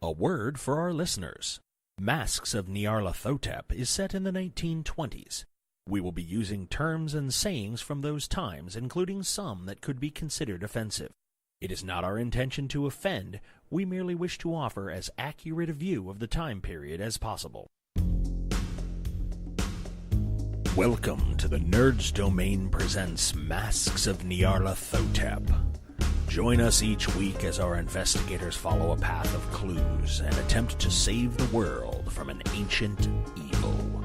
A word for our listeners. Masks of Nyarlathotep is set in the 1920s. We will be using terms and sayings from those times, including some that could be considered offensive. It is not our intention to offend. We merely wish to offer as accurate a view of the time period as possible. Welcome to the Nerds Domain presents Masks of Nyarlathotep. Join us each week as our investigators follow a path of clues and attempt to save the world from an ancient evil.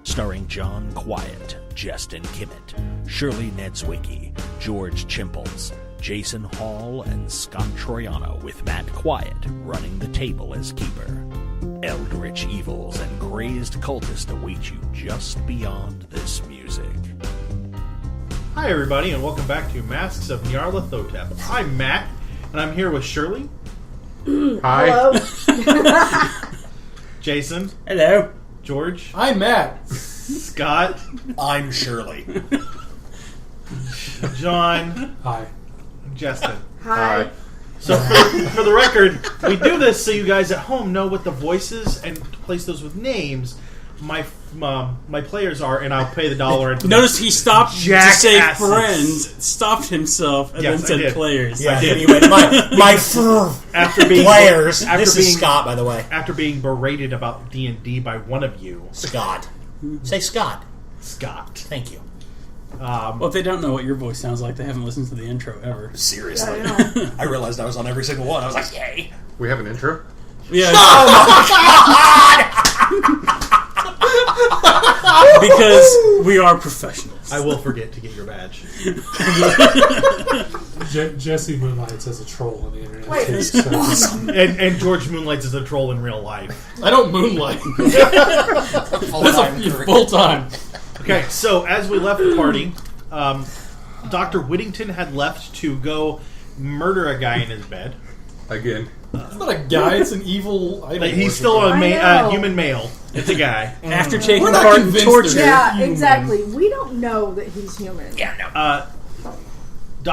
Starring John Quiett, Jestin Kimmet, Shirley Niedzwiecki, George Chimples, Jason Hall, and Scott Troiano, with Matt Quiett running the table as keeper. Eldritch evils and crazed cultists await you just beyond this music. Hi everybody, and welcome back to Masks of Nyarlathotep. I'm Matt, and I'm here with Shirley. Hi. Hello. Jason. Hello. George. I'm Matt. Scott. I'm Shirley. John. Hi. Justin. Hi. So for the record, we do this so you guys at home know what the voices and place those with names. My players are, and I'll pay the dollar. And Notice he stopped to say friends, stopped himself, and Yes, then I said did. players. Yeah, anyway, my after being players. After This being, is Scott, by the way. After being berated about D&D by one of you, Scott. Say Scott. Scott. Thank you. Well, if they don't know what your voice sounds like, they haven't listened to the intro ever. Seriously. I realized I was on every single one. I was like, yay. We have an intro? Yeah, Oh my God! because we are professionals. I will forget to get your badge. Jesse moonlights as a troll on the internet. Wait, too, so. awesome. And George moonlights as a troll in real life. I don't moonlight. Full-time Full time. Okay, so as we left the party, Dr. Whittington had left to go murder a guy in his bed. Again. It's not a guy, it's an evil idol. Like, he's still a human male. It's a guy. After taking We're not part in convinced torture. they're Yeah, human. exactly. We don't know that he's human. Yeah, no.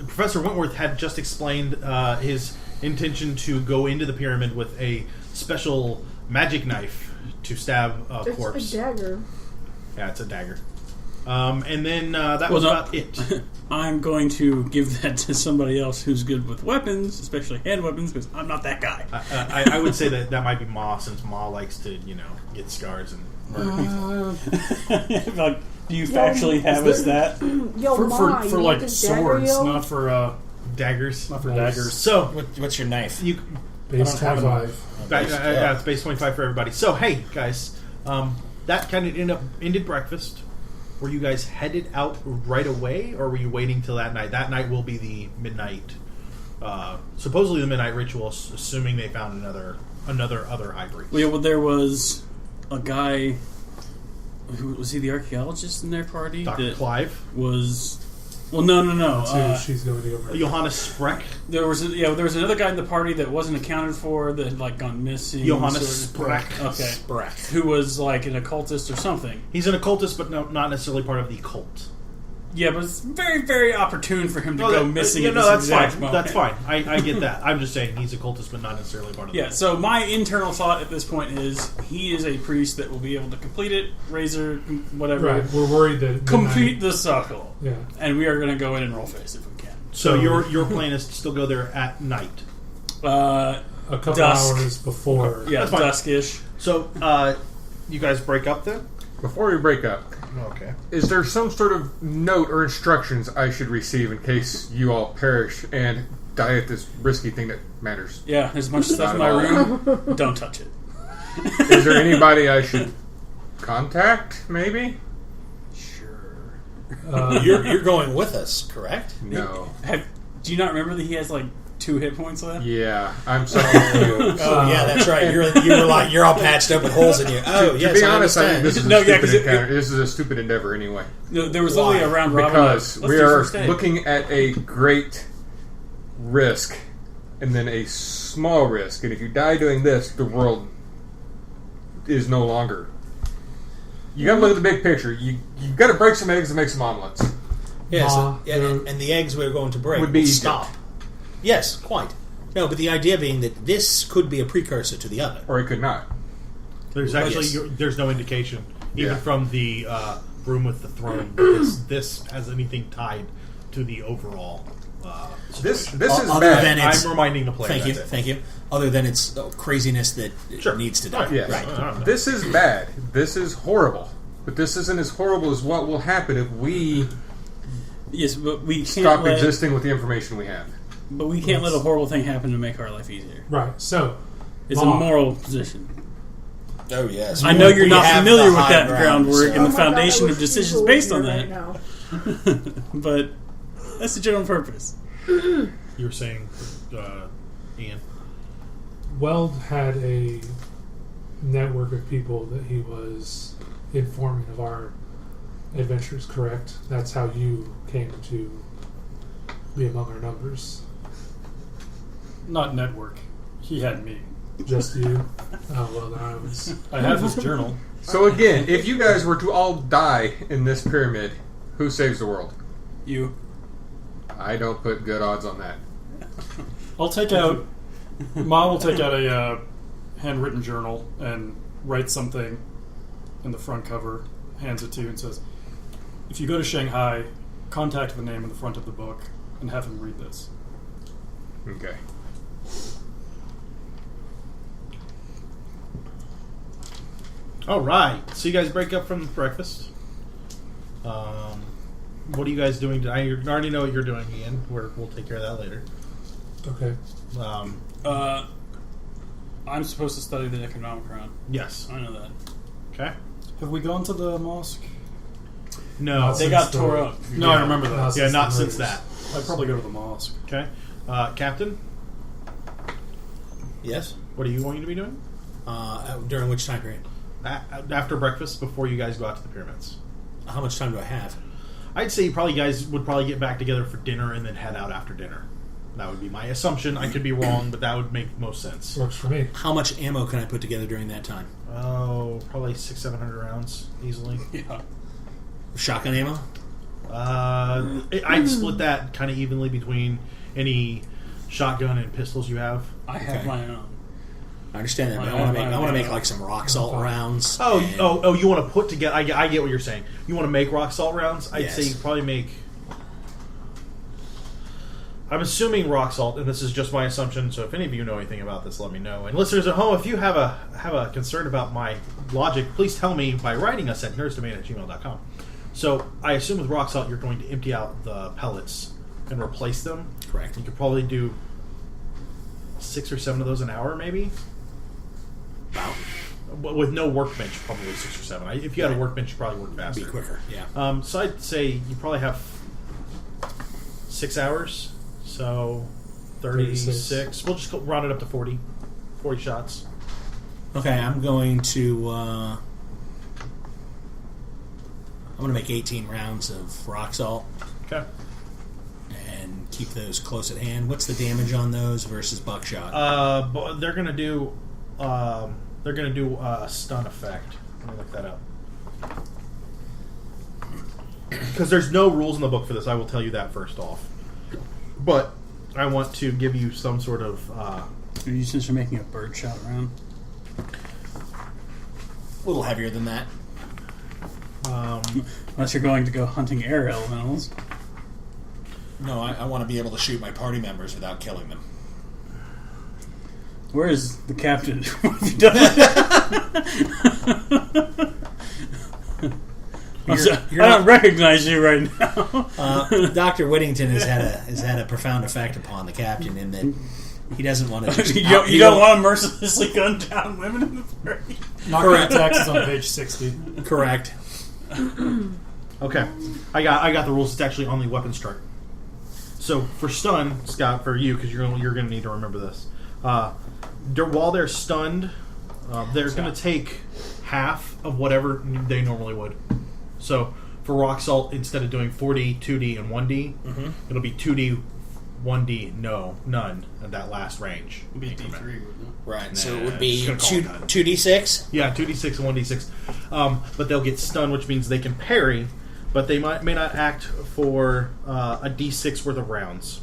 Professor Wentworth had just explained his intention to go into the pyramid with a special magic knife to stab a corpse. It's a dagger. Yeah, it's a dagger. And then that was about it. I'm going to give that to somebody else who's good with weapons, especially hand weapons, because I'm not that guy. I would say that might be Ma, since Ma likes to, get scars and murder people. Like, do you factually have us that? Yo, Ma, for you like want this swords, dagger, yo? not for Daggers. daggers. So, What's your knife? you... Base I don't have 25. Yeah, it's base 25 for everybody. So, hey, guys, that kind of ended breakfast. Were you guys headed out right away, or were you waiting till that night? That night will be the midnight, supposedly the midnight ritual, assuming they found another high priest. Well, there was a guy. Who was he? The archaeologist in their party? Dr. that Clive? Was well, no. So she's going to go murder. Johannes Spreck? There was another guy in the party that wasn't accounted for that had like gone missing. Johannes sort of. Spreck. Okay. Brack. Who was like an occultist or something. He's an occultist, but not necessarily part of the cult. Yeah, but it's very, very opportune for him to No, go that- missing. yeah, at no, this that's exact fine. moment. That's fine. I get that. I'm just saying he's a cultist, but not necessarily part of the Yeah, cult. so my internal thought at this point is he is a priest that will be able to complete it, razor, whatever, Right, we're worried that... complete the cycle. Yeah. And we are going to go in and roll face if we can. So your plan is to still go there at night. A couple Dusk. hours before. Yeah, That's fine. duskish. So you guys break up then? Before we break up, Okay. is there some sort of note or instructions I should receive in case you all perish and die at this risky thing that matters? Yeah, there's a bunch of stuff in my Not at all. room. Don't touch it. Is there anybody I should contact, maybe? Sure. You're going with us, correct? No. Do you not remember that he has like 2 hit points left? Yeah, I'm so confused. Oh, yeah, that's right. You're all patched up with holes in you. Oh, To yes, be honest, I think understand. this is No, a yeah, stupid 'cause it- encounter. This is a stupid endeavor anyway. No, there was only a round robin. Because Let's we do are first aid. looking at a great risk and then a small risk. And if you die doing this, the world is no longer. You got to look at the big picture. You got to break some eggs and make some omelets. Yes, Ma, and the eggs we're going to break Would be will Egypt. stop. Yes, quite. No, but the idea being that this could be a precursor to the other. Or it could not. There's actually there's no indication, even Yeah. from the room with the throne, that this has anything tied to the overall. This situation. is Other bad. than it's- I'm reminding the player. Thank you. Other than its craziness that Sure. it needs to die. Right. Yes. Right. This is bad. This is horrible. But this isn't as horrible as what will happen if we Yes, but we can't stop let, existing with the information we have. But we can't let a horrible thing happen to make our life easier. Right. So, It's a Mom. moral position. Oh, yes. I know you're We not have familiar the with high that ground, groundwork so- and the Oh my God, foundation I of wish decisions people based were on here that. right now. But that's the general purpose. You were saying, Ian. Weld had a network of people that he was informing of our adventures, correct? That's how you came to be among our numbers. Not network. He had me. Just you? Oh, well, then I was... I have his journal. So again, if you guys were to all die in this pyramid, who saves the world? You. I don't put good odds on that. I'll take out. Ma will take out a handwritten journal and write something in the front cover, hands it to you, and says, "If you go to Shanghai, contact the name in the front of the book and have him read this." Okay. All right. So you guys break up from breakfast. What are you guys doing? I already know what you're doing, Ian. We'll take care of that later. Okay. I'm supposed to study the Necronomicon. Yes. I know that. Okay. Have we gone to the mosque? No. They got tore up. No, I remember that. Yeah, not the since murders. that. I'd probably go to the mosque. Okay. Captain, Yes? what are you going to be doing? During which time period? After breakfast, before you guys go out to the pyramids. How much time do I have? I'd say you guys would probably get back together for dinner and then head out after dinner. That would be my assumption. I could be wrong, but that would make most sense. Works for me. How much ammo can I put together during that time? Oh, probably 600-700 rounds easily. Yeah. Shotgun ammo? I'd split that kind of evenly between any shotgun and pistols you have. I have Okay. my own. I understand that, but I I want to make have- like some rock salt rounds. Oh, and- oh! You want to put together? I get what you're saying. You want to make rock salt rounds? I'd Yes. say you probably make. I'm assuming rock salt, and this is just my assumption. So if any of you know anything about this, let me know. And listeners at home, if you have a concern about my logic, please tell me by writing us at nerdsdomain@gmail.com. So I assume with rock salt, you're going to empty out the pellets and replace them. Correct. You could probably do 6 or 7 of those an hour, maybe. Wow. But with no workbench, probably 6 or 7. If you had a workbench, you probably work faster. Be quicker, yeah. So I'd say you probably have 6 hours. So 36. We'll just round it up to 40. 40 shots. Okay, I'm going to make 18 rounds of rock salt Okay. and keep those close at hand. What's the damage on those versus buckshot? But they're gonna do a stun effect. Let me look that up. Because there's no rules in the book for this. I will tell you that first off. But I want to give you some sort of. Since you're making a birdshot round. A little heavier than that. Unless you're going to go hunting air elementals. No, I want to be able to shoot my party members without killing them. Where is the captain? What have you done with that? You're I not- don't recognize you right now. Dr. Whittington has had a profound effect upon the captain in that he doesn't want to just you don't want to mercilessly gun down women in the party. Knockout attacks is on page 60. Correct. Okay, I got the rules. It's actually on the weapons chart. So for stun, Scott, for you, because you're going to need to remember this. While they're stunned, they're going to take half of whatever they normally would. So for rock salt, instead of doing 4D, 2D, and 1D, it'll be 2D, 1D, none at that last range. It'd be D3, wouldn't it? Right, so it Nah, would be just gonna call it 2d6? Yeah, 2d6 and 1d6. But they'll get stunned, which means they can parry, but they may not act for a d6 worth of rounds.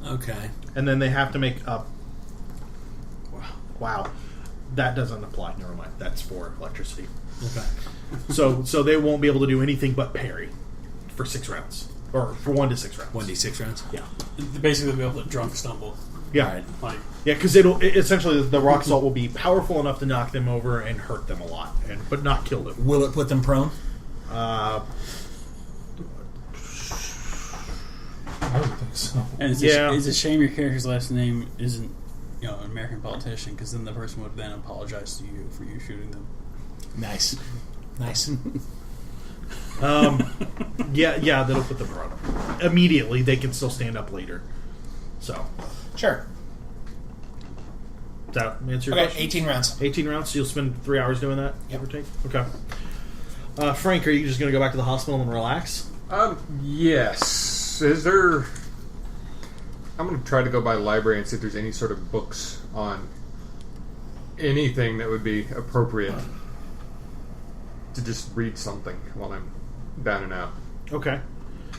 Okay. And then they have to make up. Wow, that doesn't apply. Never mind. That's for electricity. Okay. So they won't be able to do anything but parry for 6 rounds, or for 1 to 6 rounds. 1d6 rounds? Yeah. Basically, they'll be able to drunk stumble. Yeah. Right. Like, Yeah, because essentially the rock salt will be powerful enough to knock them over and hurt them a lot, but not kill them. Will it put them prone? I would think so. and it's, Yeah. it's a shame your character's last name isn't, an American politician, because then the person would then apologize to you for you shooting them. Nice. Nice. Yeah, that'll put them prone. Immediately, they can still stand up later. So, Sure. does that answer your Okay, question? 18 rounds. 18 rounds, so you'll spend 3 hours doing that, Yep. give or take? Okay. Frank, are you just going to go back to the hospital and relax? Yes. Is there... I'm going to try to go by the library and see if there's any sort of books on anything that would be appropriate to just read something while I'm down and out. Okay.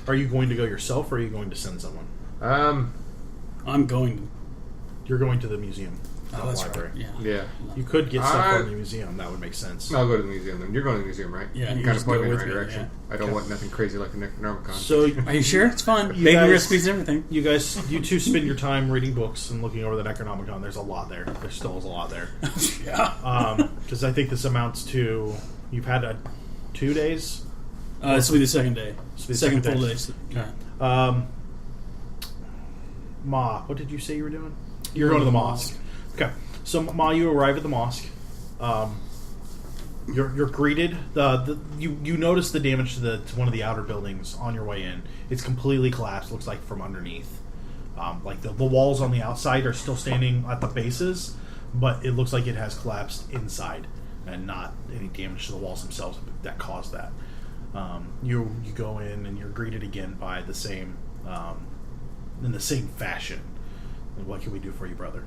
Are you going to go yourself, or are you going to send someone? I'm going to. You're going to the museum. Oh, not that's library. right. Yeah. Yeah. You could get stuff I- from the museum. That would make sense. I'll go to the museum then. You're going to the museum, right? Yeah, You you kind just of point go me in the with right me, direction. yeah. I don't want nothing crazy like the Necronomicon. So Are you sure? It's fun. You Baking guys- recipes and everything. you two spend your time reading books and looking over the Necronomicon. There's a lot there. There still is a lot there. Yeah. Because I think this amounts to... You've had 2 days? This will be the second day. This will be the Second second full day. day. Yeah. Ma, what did you say you were doing? You're going to the mosque. Okay. So, Ma, you arrive at the mosque. You're greeted. You notice the damage to one of the outer buildings on your way in. It's completely collapsed. Looks like from underneath. Like the walls on the outside are still standing at the bases, but it looks like it has collapsed inside, and not any damage to the walls themselves that caused that. You go in and you're greeted again by the same in the same fashion. What can we do for you, brother?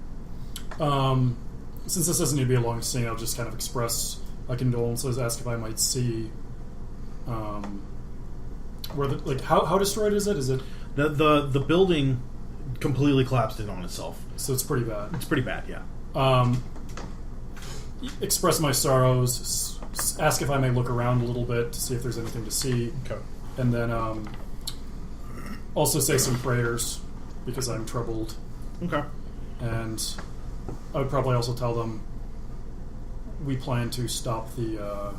Since this doesn't need to be a long scene, I'll just kind of express my condolences, ask if I might see where how destroyed is it? Is it The building completely collapsed in on itself. so it's pretty bad? It's pretty bad, yeah. Express my sorrows, ask if I may look around a little bit to see if there's anything to see, Okay. and then also say some prayers because I'm troubled. Okay. And I would probably also tell them we plan to stop the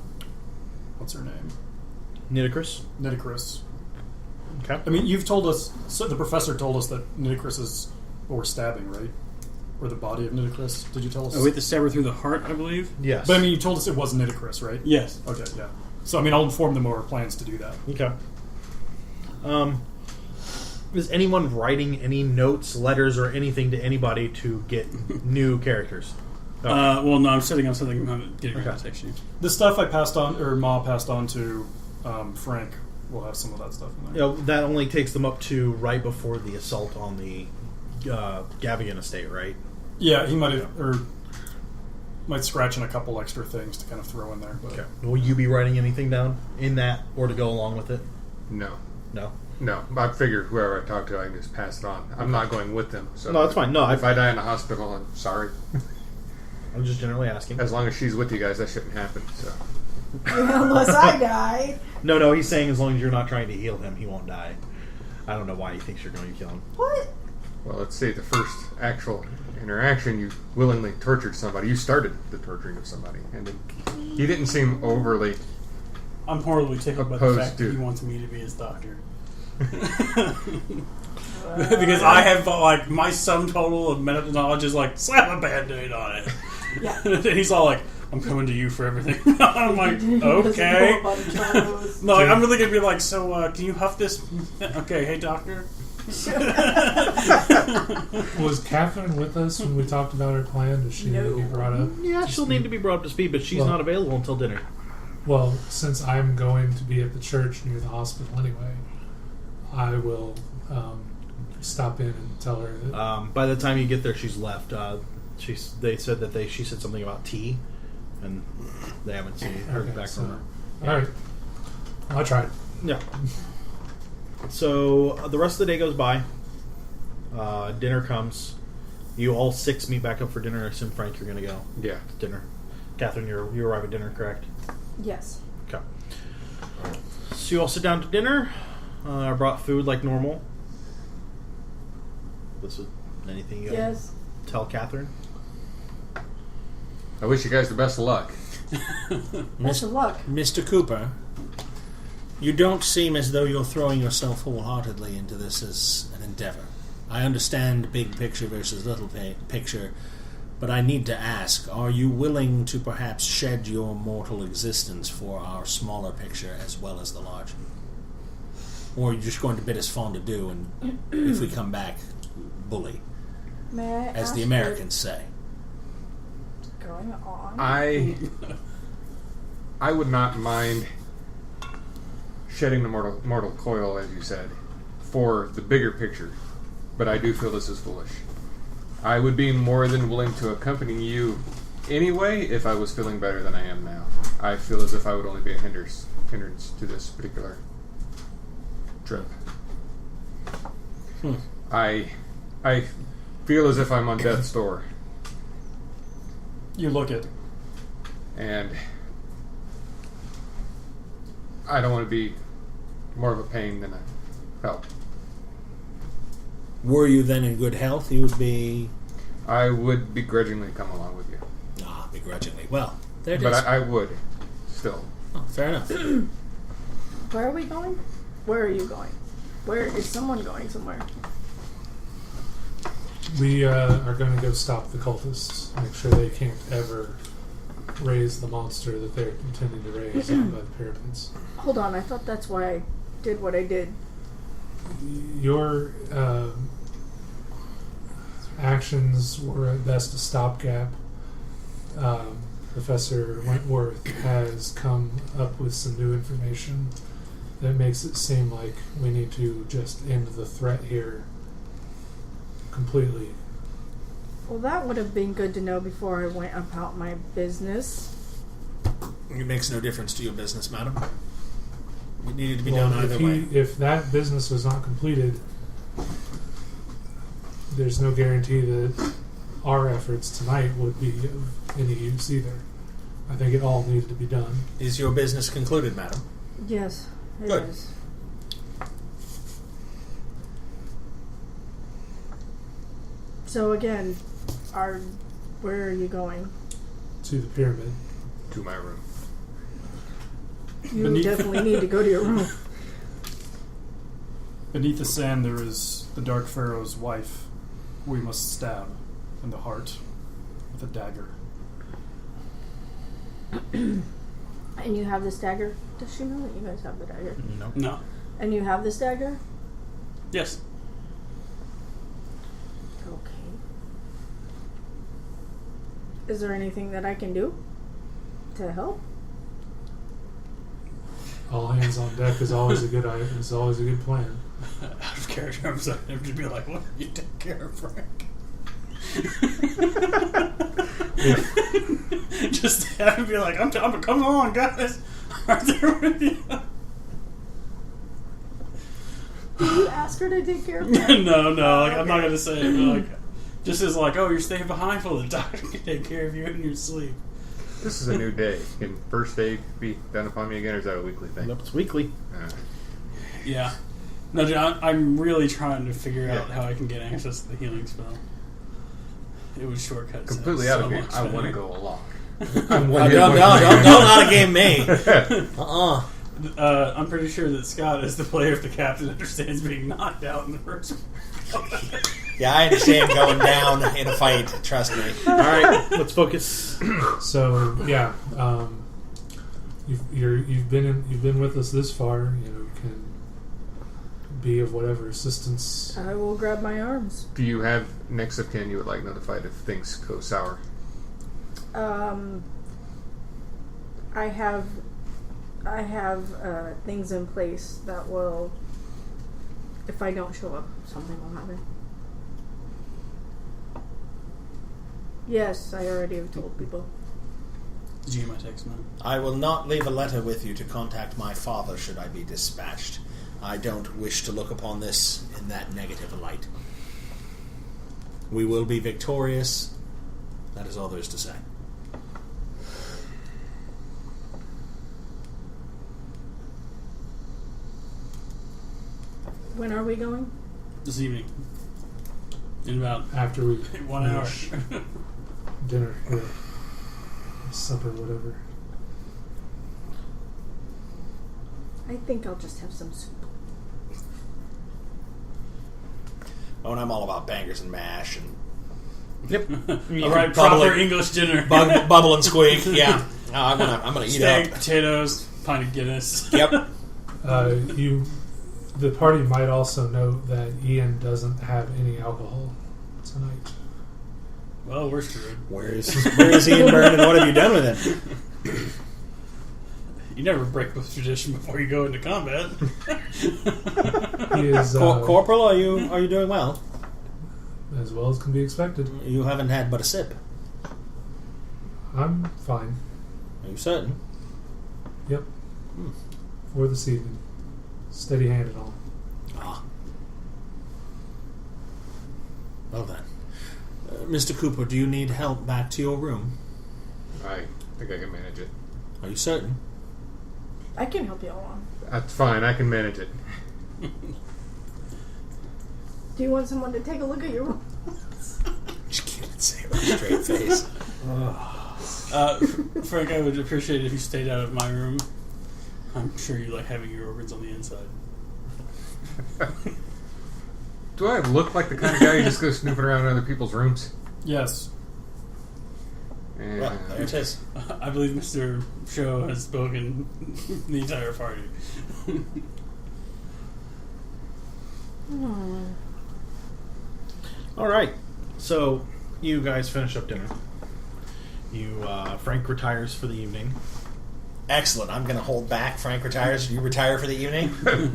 what's her name? Nitocris. Nitocris. Okay. I mean, you've told us. So the professor told us that Nitocris is what we're stabbing, right? Or the body of Nitocris. Did you tell us? Oh, we have to stab her through the heart, I believe. Yes. But I mean, you told us it wasn't Nitocris, right? Yes. Okay, yeah. So I mean, I'll inform them of our plans to do that. Okay. Is anyone writing any notes, letters, or anything to anybody to get new characters? Well, no, I'm setting up something. I'm getting Okay. a text you. The stuff I passed on, or Ma passed on to Frank, will have some of that stuff in there. That only takes them up to right before the assault on the Gavigan estate, right? Yeah, he might have, or might scratch in a couple extra things to kind of throw in there. But Okay. Will you be writing anything down in that, or to go along with it? No. No. No. I figured whoever I talk to, I can just pass it on. I'm not going with them. So No, that's fine. No, if I die in the hospital, I'm sorry. I'm just generally asking. As long as she's with you guys, that shouldn't happen. So Unless I die. No, he's saying as long as you're not trying to heal him, he won't die. I don't know why he thinks you're going to kill him. What? Well, let's say the first actual interaction, you willingly tortured somebody. You started the torturing of somebody, and he didn't seem overly. I'm horribly tickled by the Opposed fact to- that he wants me to be his doctor. Because I have like my sum total of medical knowledge is like slap a band-aid on it. Yeah. And he's all like, "I'm coming to you for everything." I'm like, "Okay." No, like, I'm really gonna be like, "So, can you huff this?" Okay, hey doctor. Was Catherine with us when we talked about her plan? Does she need to be brought up? Yeah, she'll need to be brought up to speed, but she's Well- not available until dinner. Well, since I'm going to be at the church near the hospital anyway, I will stop in and tell her that. By the time you get there, she's left. They said that she said something about tea, and they haven't heard Okay, back so- from her. All right, I tried. Yeah. So the rest of the day goes by. Dinner comes. You all 6 meet back up for dinner. I assume, Frank, you're going to go Yeah. to dinner. Catherine, you arrive at dinner, correct? Yes. Okay. So you all sit down to dinner. I brought food like normal. This is anything you Yes. tell Catherine? I wish you guys the best of luck. Best of luck. Mr. Cooper, you don't seem as though you're throwing yourself wholeheartedly into this as an endeavor. I understand big picture versus little picture, but I need to ask, are you willing to perhaps shed your mortal existence for our smaller picture as well as the large? Or are you just going to bid us fondue and if we come back, bully, May I as ask the Americans say? what's going on? I would not mind shedding the mortal coil, as you said, for the bigger picture, but I do feel this is foolish. I would be more than willing to accompany you anyway if I was feeling better than I am now. I feel as if I would only be a hindrance to this particular trip. I feel as if I'm on death's door, You look it. and I don't want to be more of a pain than a help. Were you then in good health, you would be... I would begrudgingly come along with you, begrudgingly. Well, there it but is. I would still. Oh, fair enough. Where are we going? Where are you going? Where is someone going somewhere? We are going to go stop the cultists. Make sure they can't ever raise the monster that they're intending to raise out by the pyramids. Hold on, I thought that's why I did what I did. Your actions were at best a stopgap. Professor Wentworth has come up with some new information that makes it seem like we need to just end the threat here completely. Well, that would have been good to know before I went about my business. It makes no difference to your business, madam. It needed to be done either way. If that business was not completed, there's no guarantee that our efforts tonight would be of any use either. I think it all needed to be done. Is your business concluded, madam? Yes, it Good. is. So again, where are you going? To the pyramid. To my room. You Beneath- definitely need to go to your room. Beneath the sand there is the Dark Pharaoh's wife, who we must stab in the heart with a dagger. And you have this dagger? Does she know that you guys have the dagger? No. No. And you have this dagger? Yes. Okay. Is there anything that I can do to help? All hands on deck is always a good item. It's always a good plan. Out of character, I'm sorry. I'm just be like, what? You take care of Frank. Just have him be like, I'm come along, guys. I'm there with you. Did you ask her to take care of that? No, like, I'm not gonna say it. But like, just as like, oh, you're staying behind while the doctor can take care of you in your sleep. This is a new day. Can first aid be done upon me again, or is that a weekly thing? Nope, it's weekly. Yeah. No, John, I'm really trying to figure out how I can get access to the healing spell. It was shortcuts. Completely out of here. I want to go along. Don't out of game me. I'm pretty sure that Scott, as the player, if the captain understands being knocked out in the first. Yeah, I understand going down in a fight. Trust me. All right, let's focus. So yeah, you've been with us this far. You know, you can be of whatever assistance. I will grab my arms. Do you have next of kin you would like notified if things go sour? I have things in place that will, if I don't show up, something will happen. Yes, I already have told people. Did you get my text, man? I will not leave a letter with you to contact my father should I be dispatched. I don't wish to look upon this in that negative light. We will be victorious. That is all there is to say. When are we going? This evening. In about After we 1 hour. finish dinner, or supper, whatever. I think I'll just have some soup. Oh, and I'm all about bangers and mash and All right, proper English dinner. bubble and squeak. Yeah, I'm gonna eat Steak, up. potatoes, pint of Guinness. Yep. The party might also note that Ian doesn't have any alcohol tonight. Well, we're screwed. Where is Ian Byrne, and what have you done with him? You never break with tradition before you go into combat. He is Corporal, are you doing well? as well as can be expected. You haven't had but a sip. I'm fine. Are you certain? Yep. For this evening. Steady hand and all. Ah. Well then. Mr. Cooper, do you need help back to your room? I think I can manage it. Are you certain? I can help you along. That's fine. I can manage it. Do you want someone to take a look at your room? Just can't say it with a straight face. Frank, I would appreciate it if you stayed out of my room. I'm sure you like having your organs on the inside. Do I look like the kind of guy who just goes snooping around in other people's rooms? Yes. And Well, there it is. I believe Mr. Show has spoken the entire party. All right. So you guys finish up dinner. Frank retires for the evening. Excellent. I'm going to hold back. Frank retires. You retire for the evening?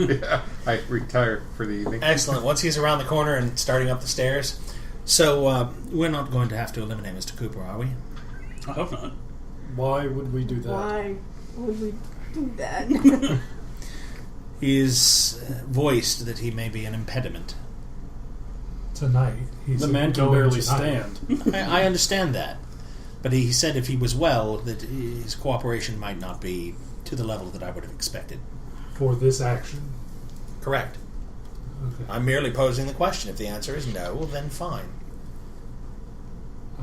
yeah, I retire for the evening. Excellent. Once he's around the corner and starting up the stairs. So, we're not going to have to eliminate Mr. Cooper, are we? I hope not. Why would we do that? Why would we do that? He's voiced that he may be an impediment. Tonight. He's The man can going barely tonight. stand. I understand that. But he said if he was well, that his cooperation might not be to the level that I would have expected. For this action. Correct. Okay. I'm merely posing the question. If the answer is no, then fine.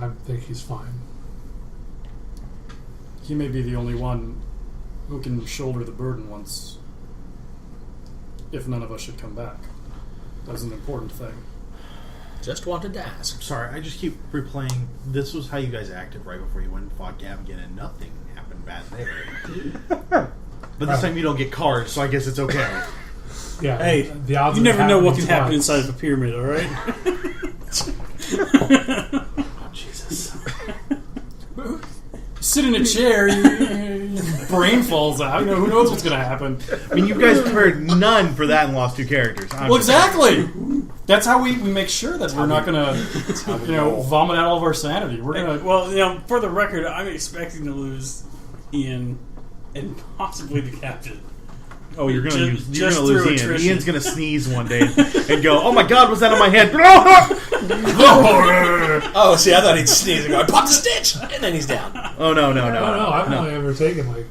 I think he's fine. He may be the only one who can shoulder the burden once, if none of us should come back. That's an important thing. Just wanted to ask. Sorry, I just keep replaying. This was how you guys acted right before you went and fought Gavigan, and nothing happened bad there. But this time you don't get cards, so I guess it's okay. Yeah. Hey, the odds you of it never know what happening can happen twice. inside of a pyramid, alright? Oh, Jesus. Sit in a chair, your brain falls out. You know, who knows what's going to happen? I mean, you guys prepared none for that and lost 2 characters. Well, exactly. That's how we make sure that we're not going to, vomit out all of our sanity. We're going to. Well, for the record, I'm expecting to lose Ian and possibly the captain. Oh, you're gonna Just lose through Ian. attrition. Ian's gonna sneeze one day and go, "Oh my God, was that on my head?" Oh, see, I thought he'd sneeze and go, "Pop the stitch!" And then he's down. Oh no! No, I've only ever taken like.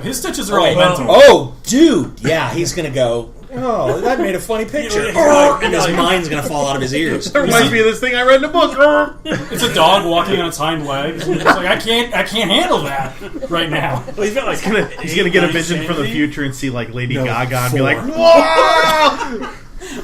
His stitches are all mental. Oh, dude. Yeah, he's going to go, "Oh, that made a funny picture." And his mind's going to fall out of his ears. That reminds me of this thing I read in a book. It's a dog walking on its hind legs. It's like I can't handle that right now. Well, he's got like He's gonna get a vision from the future and see like Lady No, Gaga and be 4. like, "Whoa!"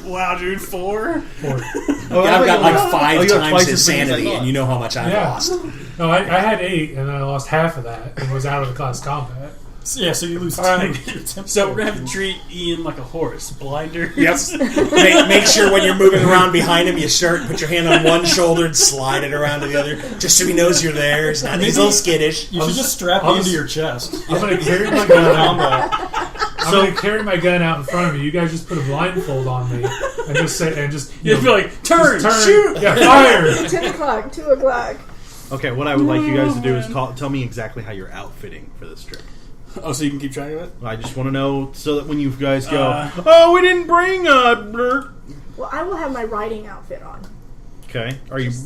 Wow, dude, 4? Oh, I've got like 5 you have times twice his as many as I sanity, thought. and you know how much I've Yeah. lost. No, I had 8, and then I lost half of that, and was out of the class combat. Yeah, so you lose 10. Alright, so we're going to have to treat Ian like a horse. Blinders. Yep. Make sure when you're moving around behind him, you put your hand on one shoulder and slide it around to the other, just so he knows you're there. He's a little skittish. You should just strap me into your chest. I'm going to carry my gun out. Combat. I'm going to carry my gun out in front of me. You guys just put a blindfold on me and just say You'd be like, turn, shoot! Yeah, fire! 10 o'clock, 2 o'clock. Okay, what I would like you guys to do is tell me exactly how you're outfitting for this trip. Oh, so you can keep track of it? I just want to know so that when you guys go, "Oh, we didn't bring a." Well, I will have my riding outfit on. Okay.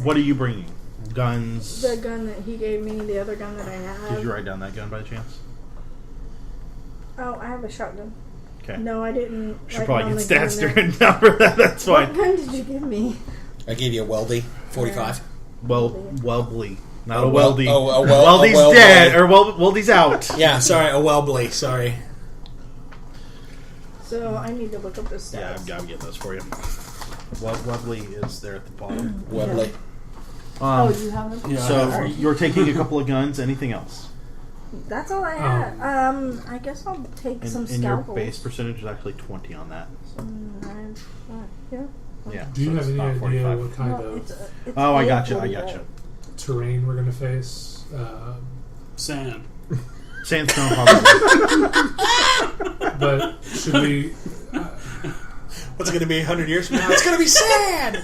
What are you bringing? Guns. The gun that he gave me, the other gun that I have. Did you write down that gun by chance? Oh, I have a shotgun. Okay. No, I didn't. Should write probably down get the gun stats that- during down for that. That's What fine. gun did you give me? I gave you a Weldy 45. Weldy. Not A a wel- Weldy. oh, a wel- Weldy's a wel- dead. Or Weldy's out. Yeah, sorry, a Welbly. Sorry. So I need to look up the stats. Yeah, I'll get those for you. Weldy is there at the bottom. Webley. Oh, you have them? Yeah. So you're taking a couple of guns. Anything else? That's all I had. I guess I'll take some And your scalpels. base percentage is actually 20 on that. Yeah. Yeah. Do you so have it's any not idea 45. what kind No, of it's Oh, I got you. 845. terrain we're going to face? Sand. Sandstone, probably. But should we... What's it going to be 100 years from now? It's going to be sand!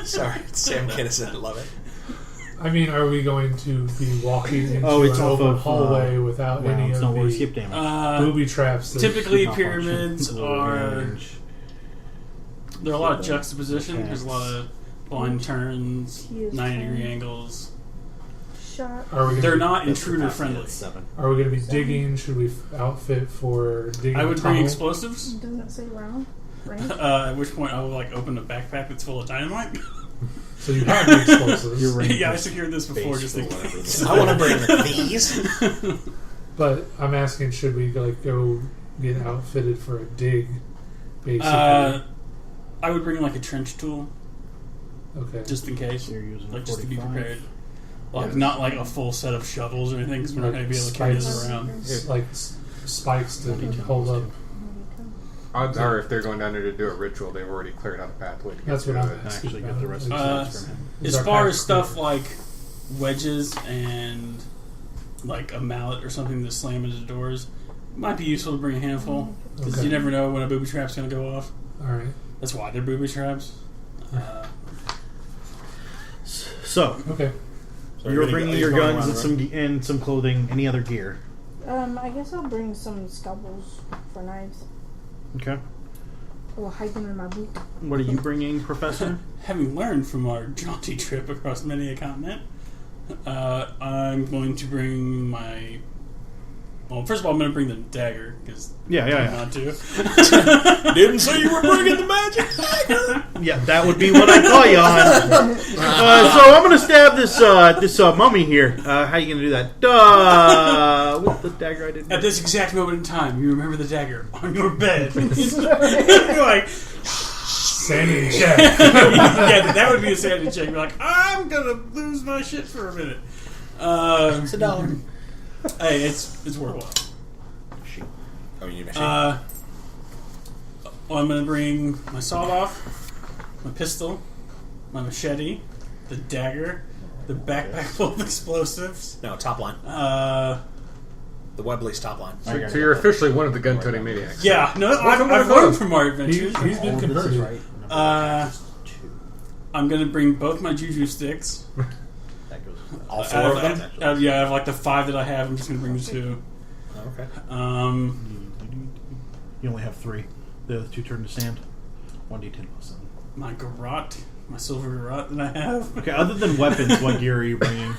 Sorry, Sam Kinison. I love it. I mean, are we going to be walking into It's an off open of, hallway without any of no worries. the Skip damage. booby traps? that- Typically, Not pyramids function. are. Range. There are a lot of juxtaposition. There's a lot of blind turns, He is 90-degree fine. angles. Shot. Are we They're gonna not That's intruder capacity, friendly. that's 7. Be, are we going to be digging? Should we outfit for digging? I a would bring tunnel? explosives. Doesn't it say round? Range? At which point I will open a backpack that's full of dynamite. So you have the explosives. Your range Yeah, I is secured this before base just for in whatever case. the- I want to bring these. But I'm asking, should we go get outfitted for a dig? Basically, I would bring like a trench tool okay. just in case, You're using like just to be 45. prepared. Like Yeah. not like a full set of shovels or anything, because we're not going to be able to carry this Spikes. around. Like spikes to hold up. Odds are, if they're going down there to do a ritual, they've already cleared out a pathway to get That's what to I'm it. asking. Actually, get the rest of the Uh, stats from him. Is As our far pack as stuff clear? like wedges and like a mallet or something to slam into doors, might be useful to bring a handful, because Okay. you never know when a booby trap's going to go off. All right. That's why they're booby traps. So, Okay. you're bringing your guns and some clothing. Any other gear? I guess I'll bring some scalpels for knives. Okay. I'll hide them in my boot. What are you bringing, Professor? Having learned from our jaunty trip across many a continent, I'm going to bring my. Well, first of all, I'm going to bring the dagger because Yeah. I want to. Didn't say you were bringing the magic dagger. Yeah, that would be what I call you on. So I'm gonna stab this mummy here. How you gonna do that? With the dagger I didn't. At this exact moment in time, you remember the dagger on your bed. You're like, Sanity check. yeah, that would be a sanity check. You're like, I'm gonna lose my shit for a minute. It's $1. Hey, it's worthwhile. Oh, you need machine. Well, I'm gonna bring my sawed off, my pistol, my machete, the dagger, the backpack full of explosives. No, top line. The Webley's top line. So you're officially one of the gun-toting maniacs. Yeah, no, I've welcome. learned from our adventures. He's been converted. I'm gonna bring both my juju sticks. That goes. All four of them? Yeah, I have like the 5 that I have. I'm just gonna bring the 2. Oh, okay. You only have 3. The other 2 turn to sand. 1d10 plus 7. My garrote, my silver garrote that I have. Okay. Other than weapons, what gear are you bringing?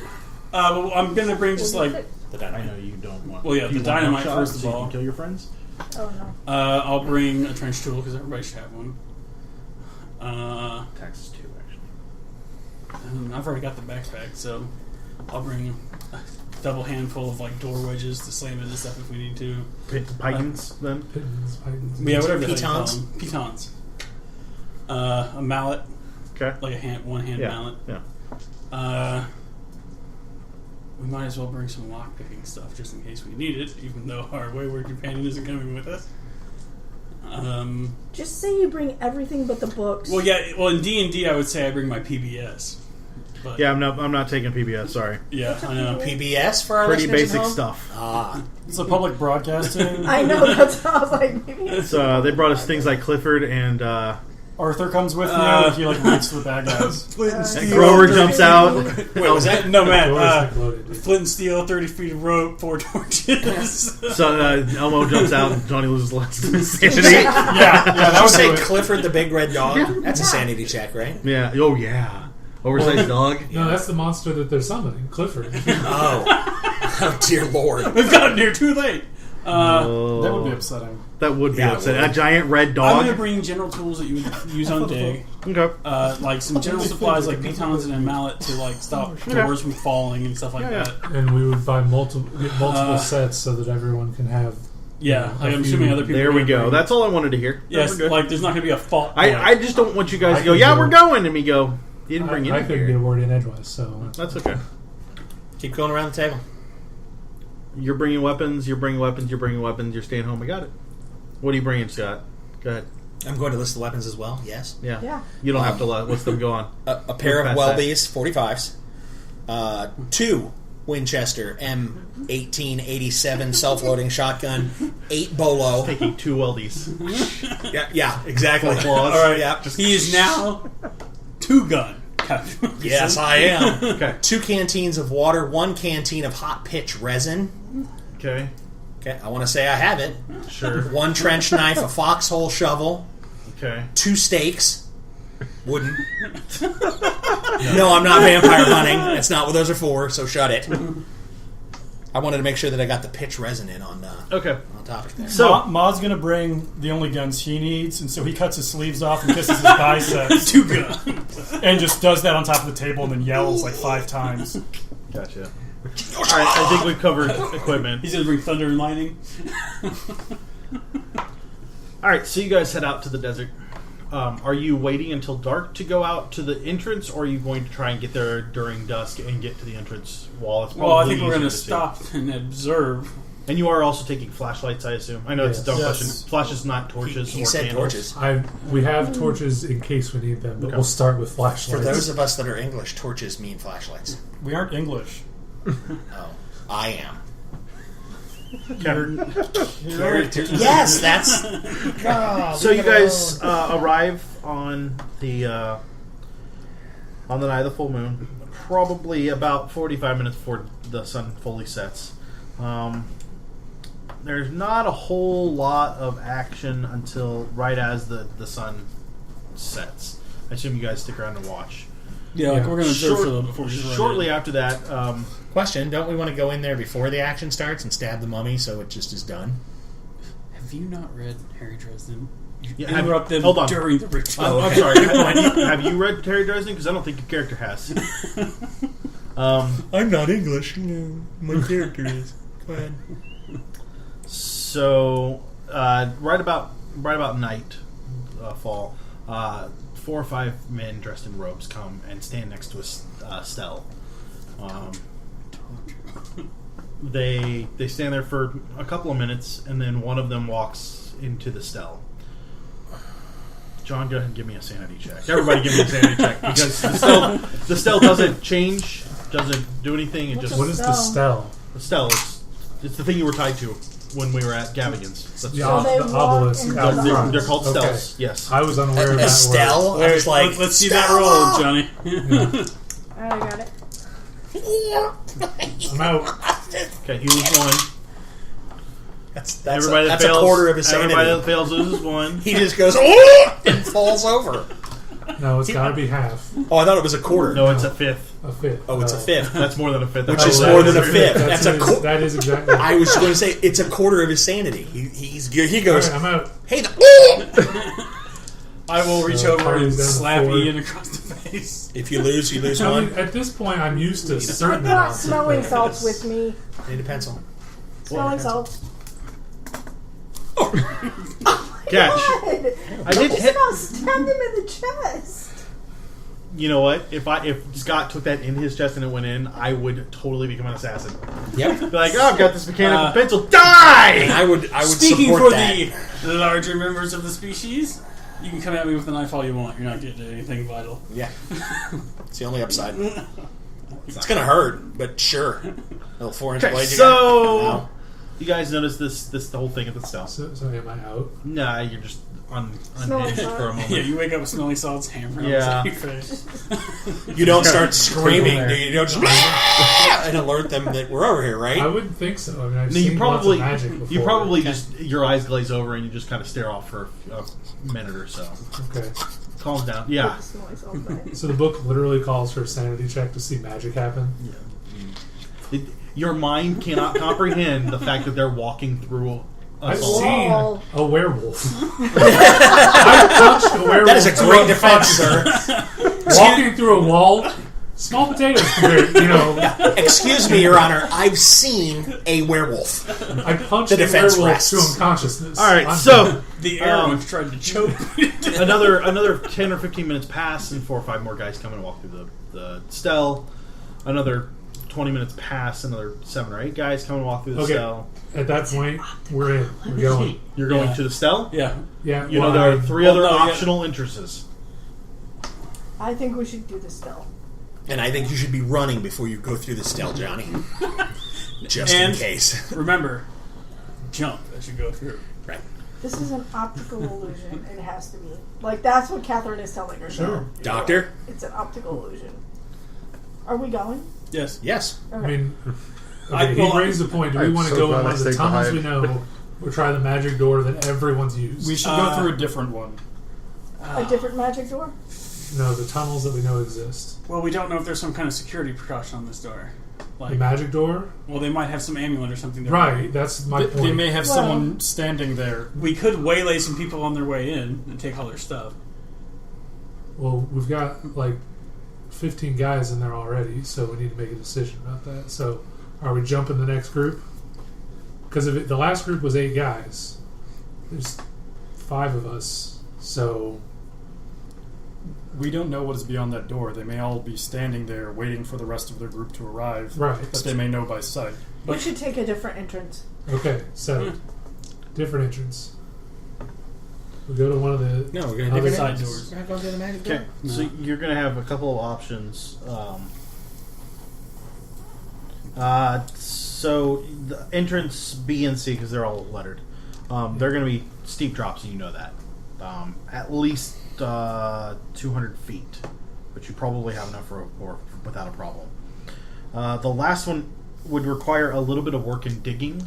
Well, I'm gonna bring just like The I dynamite. know you don't want. Well, yeah, do you the want dynamite one shot first of so you all. can kill your friends. Oh no. I'll bring a trench tool because everybody should have one. Taxes 2 actually. I've already got the backpack, so I'll bring a double handful of like door wedges to slam into stuff if we need to. Pitons then. Pittons, Pitons. Yeah, whatever the hell you call Pitons? them. Pitons. A mallet, Okay. like a one hand Yeah. mallet. Yeah. We might as well bring some lockpicking stuff just in case we need it, even though our wayward companion isn't coming with us. Just say you bring everything but the books. Well, yeah. Well, in D&D, I would say I bring my PBS. But Yeah. I'm not taking PBS. Sorry. yeah, I know. PBS for our Pretty listeners at basic home? stuff. Ah. It's a public broadcasting. I know, that's how I was like, maybe it's So they brought us things like Clifford and Arthur comes with you. He like reads to the bad guys. Flint and steel. Grover jumps out. Wait, was that? No, man. Doors loaded. Flint and steel, 30 feet of rope, 4 torches. So Elmo jumps out and Johnny loses lots of his sanity. yeah, that Did you was say good. Clifford the big red dog? That's a sanity check, right? Yeah. Oh yeah. Oversized dog. No, that's the monster that they're summoning, Clifford. Oh, dear Lord. We've gotten here too late. That would be upsetting. That would be Yeah, it upsetting. would. A giant red I'm dog. going to bring general tools that you would use on dig. Okay. Like some general supplies like pitons and a mallet to like stop doors from falling and stuff like that. And we would buy multiple sets so that everyone can have. Yeah, like I'm assuming other people. There we are go. bring- That's all I wanted to hear. Yes, We're good. like there's not going to be a fault. I just don't want you guys to I go, can yeah, go. we're going, and me go, you didn't bring I anything couldn't get a here. word in edgewise, so That's okay. Keep going around the table. You're bringing weapons, you're bringing weapons, you're bringing weapons, you're staying home. I got it. What are you bringing, Scott? Go ahead. I'm going to list the weapons as well, yes. Yeah. Yeah. You don't have to let them go on. A pair of Past that. Welbys, 45s, 2 Winchester M1887 self-loading shotgun, 8 Bolo. Taking 2 weldies. Yeah, exactly. Applause. All right, Yeah. he is now 2-gun. Yes, I am. Okay. 2 canteens of water, 1 canteen of hot pitch resin. Okay. Okay, I want to say I have it. Sure. 1 trench knife, a foxhole shovel, Okay. 2 stakes. Wooden. No, I'm not vampire hunting. That's not what those are for, so shut it. I wanted to make sure that I got the pitch resin in on Okay. topic there. So, Maud's gonna bring the only guns he needs, and so he cuts his sleeves off and kisses his biceps. 2 guns. And just does that on top of the table and then yells like 5 times. gotcha. Alright, I think we've covered equipment. He's going to bring thunder and lightning. Alright, so you guys head out to the desert. Are you waiting until dark to go out to the entrance, or are you going to try and get there during dusk and get to the entrance wall? It's Well, I probably think we're going to easier see. stop and observe. And you are also taking flashlights, I assume. I know it's a dumb Yes. question. Flashes, not torches. He or said candles. torches. we have torches in case we need them, but Okay. we'll start with For flashlights. those of us that are English, torches mean flashlights. We aren't English. Oh, I am. Okay. Yes, that's. So you guys arrive on the night of the full moon, probably about 45 minutes before the sun fully sets. There's not a whole lot of action until right as the sun sets. I assume you guys stick around and watch. Yeah, like we're going to observe for a little before we just run Shortly in. after that, Question: don't we want to go in there before the action starts and stab the mummy so it just is done? Have you not read Harry Dresden? You Yeah, have- interrupt them hold on. during the ritual. Oh, I'm okay. sorry. Have you read Terry Dresden? Because I don't think your character has. I'm not English. No, my character is. Go ahead. So, right about night fall, 4 or 5 men dressed in robes come and stand next to a stele. They stand there for a couple of minutes, and then one of them walks into the stele. John, go ahead and give me a sanity check. Everybody give me a sanity check, because the stele doesn't change, doesn't do anything. It What's just What is the stele? the stele. It's the thing you were tied to when we were at Gavigan's. That's The, So they the walk obelisk into out the- front. they're called Okay. steles. Yes. I was unaware of that Estelle? word. I was like, let's see that Stella! roll, Johnny. I got it. I'm out. Okay, he loses one. That's Everybody that a fails, quarter of his sanity. Everybody that fails loses one. He just goes "Oh!" and falls over. No, it's got to be half. Oh, I thought it was a quarter. No, it's a fifth. A fifth. Oh, it's a fifth. That's more than a fifth. Which That's is a more lot. than a fifth. That's a that is exactly. I was going to say it's a quarter of his sanity. He goes, All right, I'm out. hey, I will reach So over and party's down to slap 4. Ian across the face. if you lose I one. mean, at this point, I'm used to certain I brought amounts of smelling things. salts with me. Need a pencil. Smelling salts. Catch. God! I did hit. Stabbed him in the chest. You know what? If Scott took that in his chest and it went in, I would totally become an assassin. Yep. Be like, oh, I've got this mechanical pencil. Die! I would Speaking support for that. the larger members of the species, you can come at me with a knife all you want. You're not getting anything vital. Yeah. It's the only upside. It's going to hurt, but sure. Little 4-inch Okay, blade. so you guys notice this the whole thing at the stele. So am I out? Nah, you're just Smelling unhinged salts. for a moment. Yeah, you wake up with smelling salts hammering Yeah. on your face. You don't start screaming, do you? You don't just and alert them that we're over here, I right? wouldn't think so. I mean, I've No, you seen probably lots of magic before. you probably just your eyes glaze over and you just kind of stare off for a minute or so. Okay. calms down. Yeah. Just myself back. So the book literally calls for a sanity check to see magic happen. Your mind cannot comprehend the fact that they're walking through I've a seen wall. a werewolf. I've punched a werewolf. That is a through great defense, sir. Walking through a wall, small potatoes compared, Excuse me, Your Honor. I've seen a werewolf. I punched The a defense werewolf rests. to unconsciousness. All right, so The arrow tried to choke. another 10 or 15 minutes pass, and 4 or 5 more guys come and walk through the stele. Another 20 minutes pass, another 7 or 8 guys come and walk through the Okay. stele. At that point, we're in. We're going. You're going Yeah. to the stele? Yeah. Yeah. You know well, there are 3 well, other no, yeah. optional entrances. I think we should do the still. And I think you should be running before you go through the stele, Johnny. Just in And- case. Remember, jump as you go through. Right. This is an optical illusion. It has to be. Like, that's what Catherine is telling her. Sure. Doctor? It's an optical illusion. Are we going? Yes. Yes. I Okay. mean, I- okay, he well, brings the point. Do we I'm want to so go glad in I one of the stayed tunnels behind. we know, or try the magic door that everyone's used? We should go through a different one. A different magic door? No, the tunnels that we know exist. Well, we don't know if there's some kind of security precaution on this door. The Like, magic door? well, they might have some amulet or something. There. Right, that's my point. They may have Well- someone standing there. We could waylay some people on their way in and take all their stuff. Well, we've got like 15 guys in there already, so we need to make a decision about that. So, are we jumping the next group? Because the last group was 8 guys. There's 5 of us, so We don't know what is beyond that door. They may all be standing there waiting for the rest of their group to arrive. right. That they may know by sight. We should take a different entrance. Okay, so different entrance. We go to one of the No, we're going to other different side entrances. doors. We're not going to the magic door. Okay, so you're going to have a couple of options. So the entrance B and C, because they're all lettered, they're going to be steep drops, and you know that. At least 200 feet, but you probably have enough for without a problem. The last one would require a little bit of work in digging,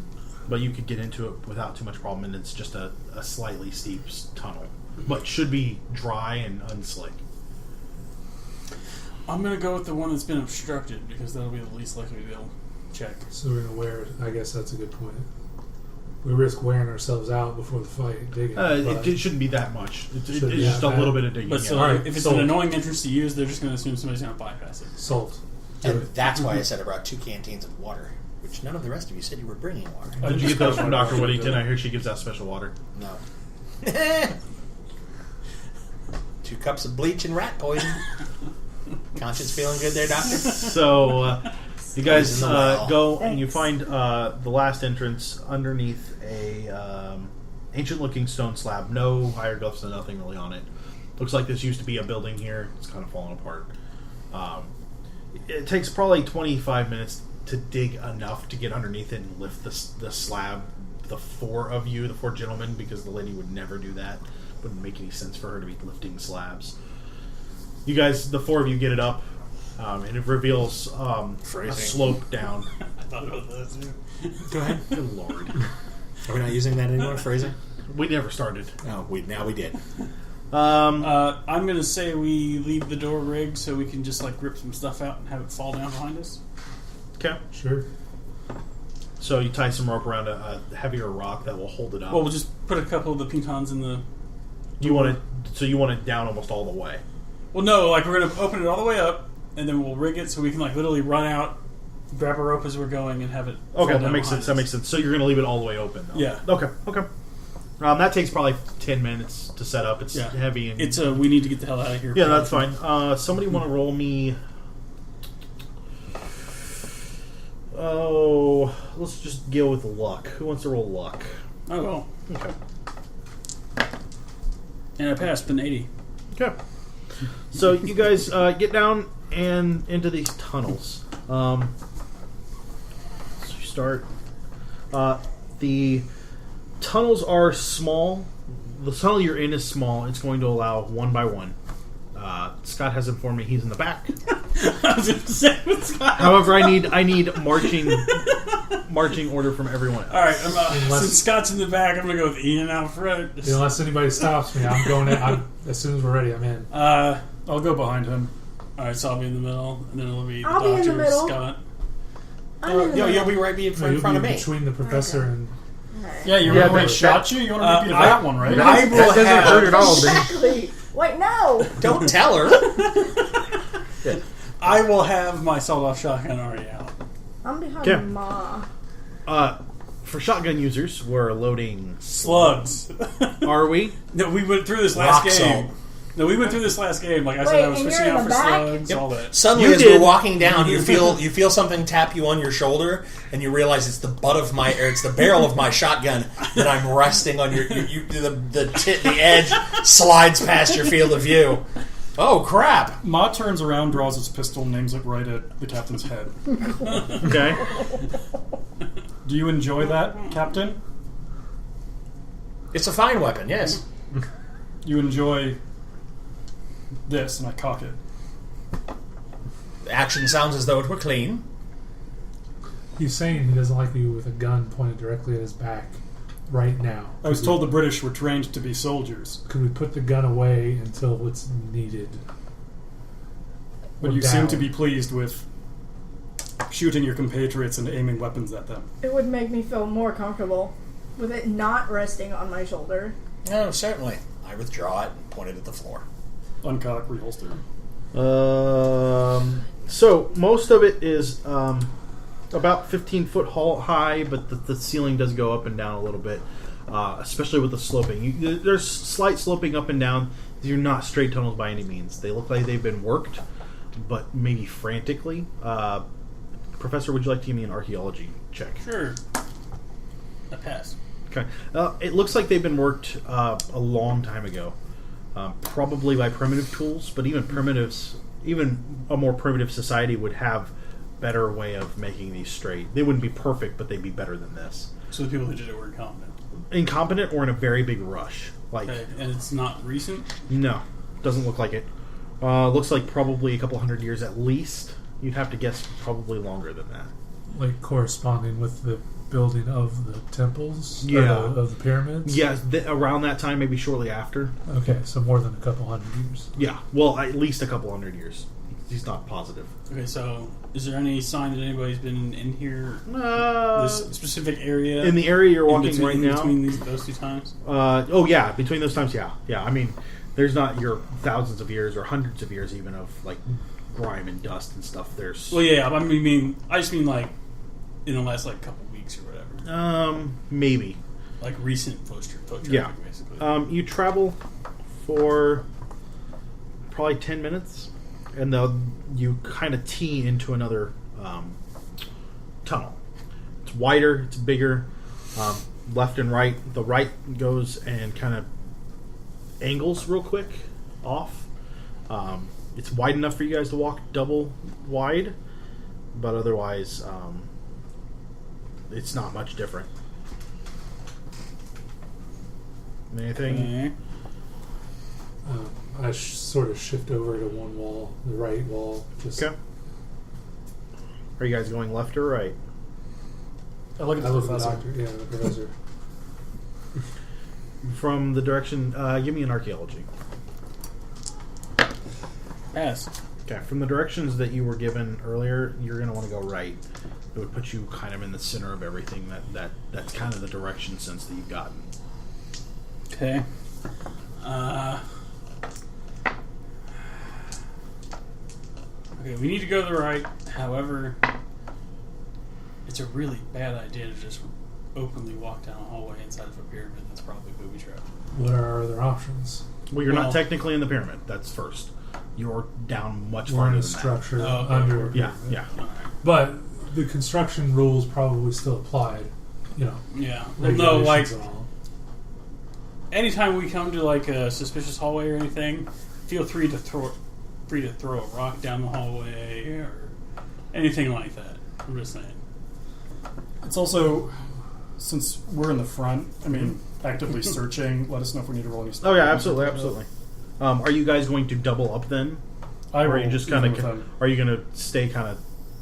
but you could get into it without too much problem, and it's just a slightly steep tunnel, but should be dry and unslick. I'm going to go with the one that's been obstructed because that'll be the least likely they'll check. So we're gonna wear it. I guess that's a good point. We risk wearing ourselves out before the fight, digging. but It shouldn't be that much. It's Shouldn't be just that a bad. little bit of digging. But yeah. still, Alright, if it's sold. an annoying entrance to use, they're just going to assume somebody's going to bypass it. salt. And that's why I said I brought 2 canteens of water, which none of the rest of you said you were bringing water. Did you get those from Dr. Whittington? I hear she gives out special water. No. 2 cups of bleach and rat poison. Conscience feeling good there, Doctor? So you guys Poison the well. go and you Thanks. find the last entrance underneath a ancient-looking stone slab. No hieroglyphs and nothing really on it. Looks like this used to be a building here. It's kind of fallen apart. It takes probably 25 minutes to dig enough to get underneath it and lift the slab. The 4 of you, the 4 gentlemen, because the lady would never do that. Wouldn't make any sense for her to be lifting slabs. You guys, the 4 of you, get it up, and it reveals a Phrasing. slope down. I thought about that too. Go ahead. Good lord. Are we not using that anymore, phrasing? We never started. No, now we did. I'm going to say we leave the door rigged so we can just like rip some stuff out and have it fall down behind us. Okay. Sure. So you tie some rope around a heavier rock that will hold it up. Well, we'll just put a couple of the pitons in the... you want it down almost all the way. Well, no, like we're going to open it all the way up and then we'll rig it so we can like literally run out, grab a rope as we're going and have it fall Okay, down that makes behind sense. That us. makes sense. So you're going to leave it all the way open, though. Yeah. Okay. That takes probably 10 minutes to set up. It's Yeah. heavy and It's we need to get the hell out of here. yeah, that's fine. Somebody want to roll me? Oh, let's just go with luck. Who wants to roll luck? I will. Okay. And I passed an 80. Okay. So you guys get down and into these tunnels. So you start. The tunnels are small. The tunnel you're in is small. It's going to allow one by one. Scott has informed me he's in the back. I was going to say with Scott. However, I need marching marching order from everyone else. All right, Unless- since Scott's in the back, I'm going to go with Ian out front. Unless anybody stops me, I'm going in. As soon as we're ready, I'm in. I'll go behind him. All right, so I'll be in the middle, and then it'll be I'll be in the Dr. middle. Scott. I'm in the You'll middle. be right in No, front you'll of be me. between the professor and. Alright. Yeah, you Yeah, remember when he that- shot you? You want to repeat that one, right? That doesn't hurt at all. Then Exactly. Wait, no. Don't tell her. I will have my sawed-off shotgun already out. I'm behind Okay. Ma. For shotgun users, we're loading. Slugs. Are we? No, we went through this last Rock game. salt. No, we went through this last game. Like I Wait, said, I was and fishing you're in out for the back? slugs, all that. Suddenly, You as did. we're walking down, you feel something tap you on your shoulder, and you realize it's the butt of my, or it's the barrel of my shotgun that I'm resting on your. The edge slides past your field of view. Oh crap! Ma turns around, draws his pistol, and aims it right at the captain's head. Okay. Do you enjoy that, Captain? It's a fine weapon, yes. You enjoy this, and I cock it. The action sounds as though it were clean. He's saying he doesn't like you with a gun pointed directly at his back right now. I was told the British were trained to be soldiers, Could we put the gun away until it's needed? but Or you seem down? to be pleased with shooting your compatriots and aiming weapons at them. It would make me feel more comfortable with it not resting on my shoulder. Oh, certainly. I withdraw it and point it at the floor. Uncock, reholster. So most of it is about 15 foot high, but the ceiling does go up and down a little bit, especially with the sloping. There's slight sloping up and down. These are not straight tunnels by any means. They look like they've been worked, but maybe frantically. Professor, would you like to give me an archaeology check? Sure. I pass. Okay. It looks like they've been worked a long time ago, probably by primitive tools. But even a more primitive society would have better way of making these straight. They wouldn't be perfect, but they'd be better than this. So the people who did it were incompetent. Incompetent or in a very big rush. Like, Okay, and it's not recent? no, doesn't look like it. Looks like probably a couple hundred years at least. You'd have to guess probably longer than that. Like corresponding with the building of the temples? Yeah. Or of the pyramids? Yeah, around that time, maybe shortly after. Okay, so more than a couple hundred years. Yeah, well, at least a couple hundred years. He's not positive. Okay, so is there any sign that anybody's been in here, this specific area? In the area you're in walking between, right in now. between those two times? Oh yeah, between those times, yeah. I mean, there's not your thousands of years or hundreds of years even of like grime and dust and stuff. There's Well, yeah, I just mean like in the last like couple weeks or whatever. maybe. Like recent foot traffic, Yeah. basically. You travel for probably 10 minutes, and then you kind of tee into another tunnel. It's wider, it's bigger, left and right. The right goes and kind of angles real quick off. It's wide enough for you guys to walk double wide, but otherwise it's not much different. Anything? Okay. I sort of shift over to one wall, the right wall. Just Okay. Are you guys going left or right? I look at I the look at the professor. doctor. Yeah, the professor. From the direction, give me an archaeology. Pass. Okay, from the directions that you were given earlier, you're going to want to go right. It would put you kind of in the center of everything. That's kind of the direction sense that you've gotten. Okay. Okay, we need to go to the right. However, it's a really bad idea to just openly walk down a hallway inside of a pyramid. That's probably booby trapped. What are our other options? Well, you're Well- not technically in the pyramid. That's first. You're down much We're farther in a than that. structure Oh, okay. under. Yeah, yeah. All right. But the construction rules probably still applied. You know, Yeah. Well, no, like regulations and all. anytime we come to like a suspicious hallway or anything, feel free to throw a rock down the hallway or anything like that. I'm just saying. It's also, since we're in the front, I mean, actively searching, let us know if we need to roll any stuff. Oh yeah, absolutely, absolutely. Are you guys going to double up then? I Or are roll you just even kind with of? them. Are you going to stay kind of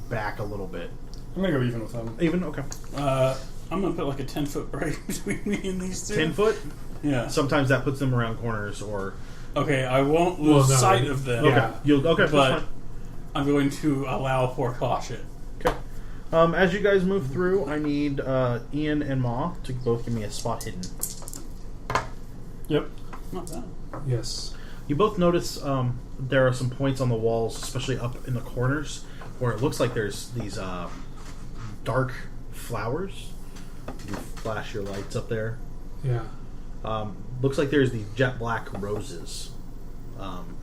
back a little bit? I'm gonna go even with them. Even? Okay. I'm gonna put like a 10-foot break between me and these two. 10 foot? Yeah. Sometimes that puts them around corners or... Okay, I won't lose sight of them. Yeah. Okay, that's But fine. I'm going to allow for caution. Okay. As you guys move through, I need Ian and Ma to both give me a spot hidden. Yep. Not bad. Yes. You both notice there are some points on the walls, especially up in the corners, where it looks like there's these dark flowers. You flash your lights up there. Yeah. Looks like there's these jet black roses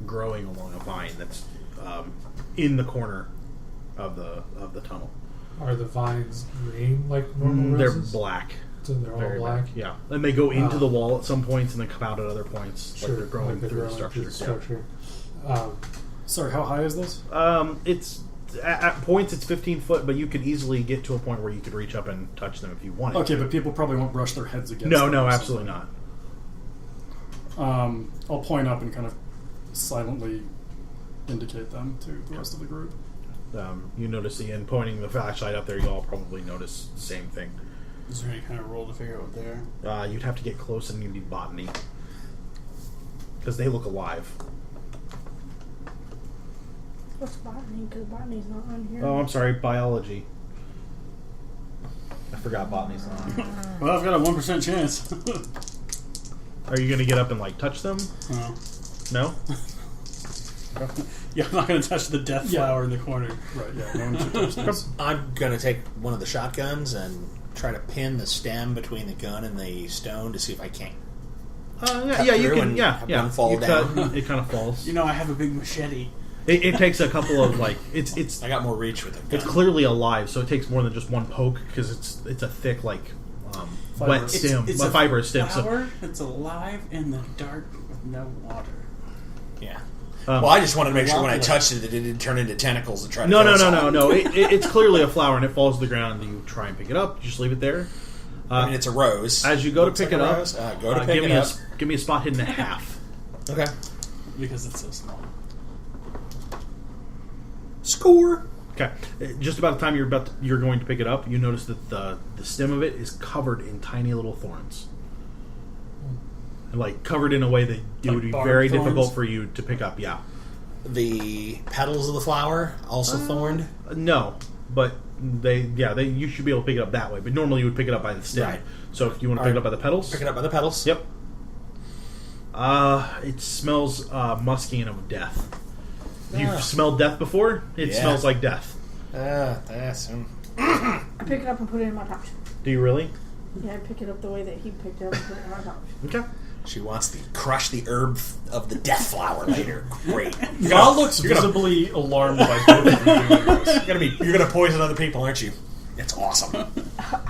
growing along a vine that's in the corner of the tunnel. Are the vines green like normal They're roses? black. So they're all Very black? Yeah. And they go into the wall at some points and then come out at other points. Sure. Like they're growing like through the structure. structure. Sorry, how high is this? It's at points it's 15 foot, but you could easily get to a point where you could reach up and touch them if you wanted. Okay, to. but people probably won't brush their heads against No, them no, or absolutely not. something. I'll point up and kind of silently indicate them to the rest of the group. You notice Ian pointing the flashlight up there. You all probably notice the same thing. Is there any kind of roll to figure out what they are? You'd have to get close and you need botany because they look alive. What's botany? Because botany's not on here. Oh, I'm sorry, biology. I forgot botany's not on here. Well, I've got a 1% chance. Are you gonna get up and like touch them? Oh. No. Yeah, I'm not going to touch the death flower in the corner. Right, yeah, no one should touch this. I'm going to take one of the shotguns and try to pin the stem between the gun and the stone to see if I can't. Yeah, you through can. and Yeah, have yeah. one fall You down. cut, it kind of falls. You know, I have a big machete. It takes a couple of like it's I got more reach with it. it's clearly alive, so it takes more than just one poke because it's a thick like wet stem, It's a fibrous stem. So flower that's alive in the dark with no water. Yeah. Well, I just wanted to make sure when I Lovely. touched it that it didn't turn into tentacles and try to no. kill us all. It's clearly a flower and it falls to the ground. You try and pick it up. You just leave it there. I mean, it's a rose. As you go to Looks pick like it a up, rose. Go to pick give it me up. give me a spot hidden at half. Okay. Because it's so small. Score. Okay, just about the time you're going to pick it up, you notice that the stem of it is covered in tiny little thorns, and like covered in a way that it Like would be barb very thorns? difficult for you to pick up. Yeah, The petals of the flower also thorned. no, but you should be able to pick it up that way. But normally you would pick it up by the stem. Right. So if you want to pick it up by the petals, Pick it up by the petals. Yep. It smells musky and of death. You've smelled death before? It Yeah. smells like death. That's I pick it up and put it in my pouch. Do you really? Yeah, I pick it up the way that he picked it up and put it in my pouch. Okay. She wants to crush the herb of the death flower later. Great. Val looks visibly alarmed by both of you doing this. You're gonna poison other people, aren't you? It's awesome.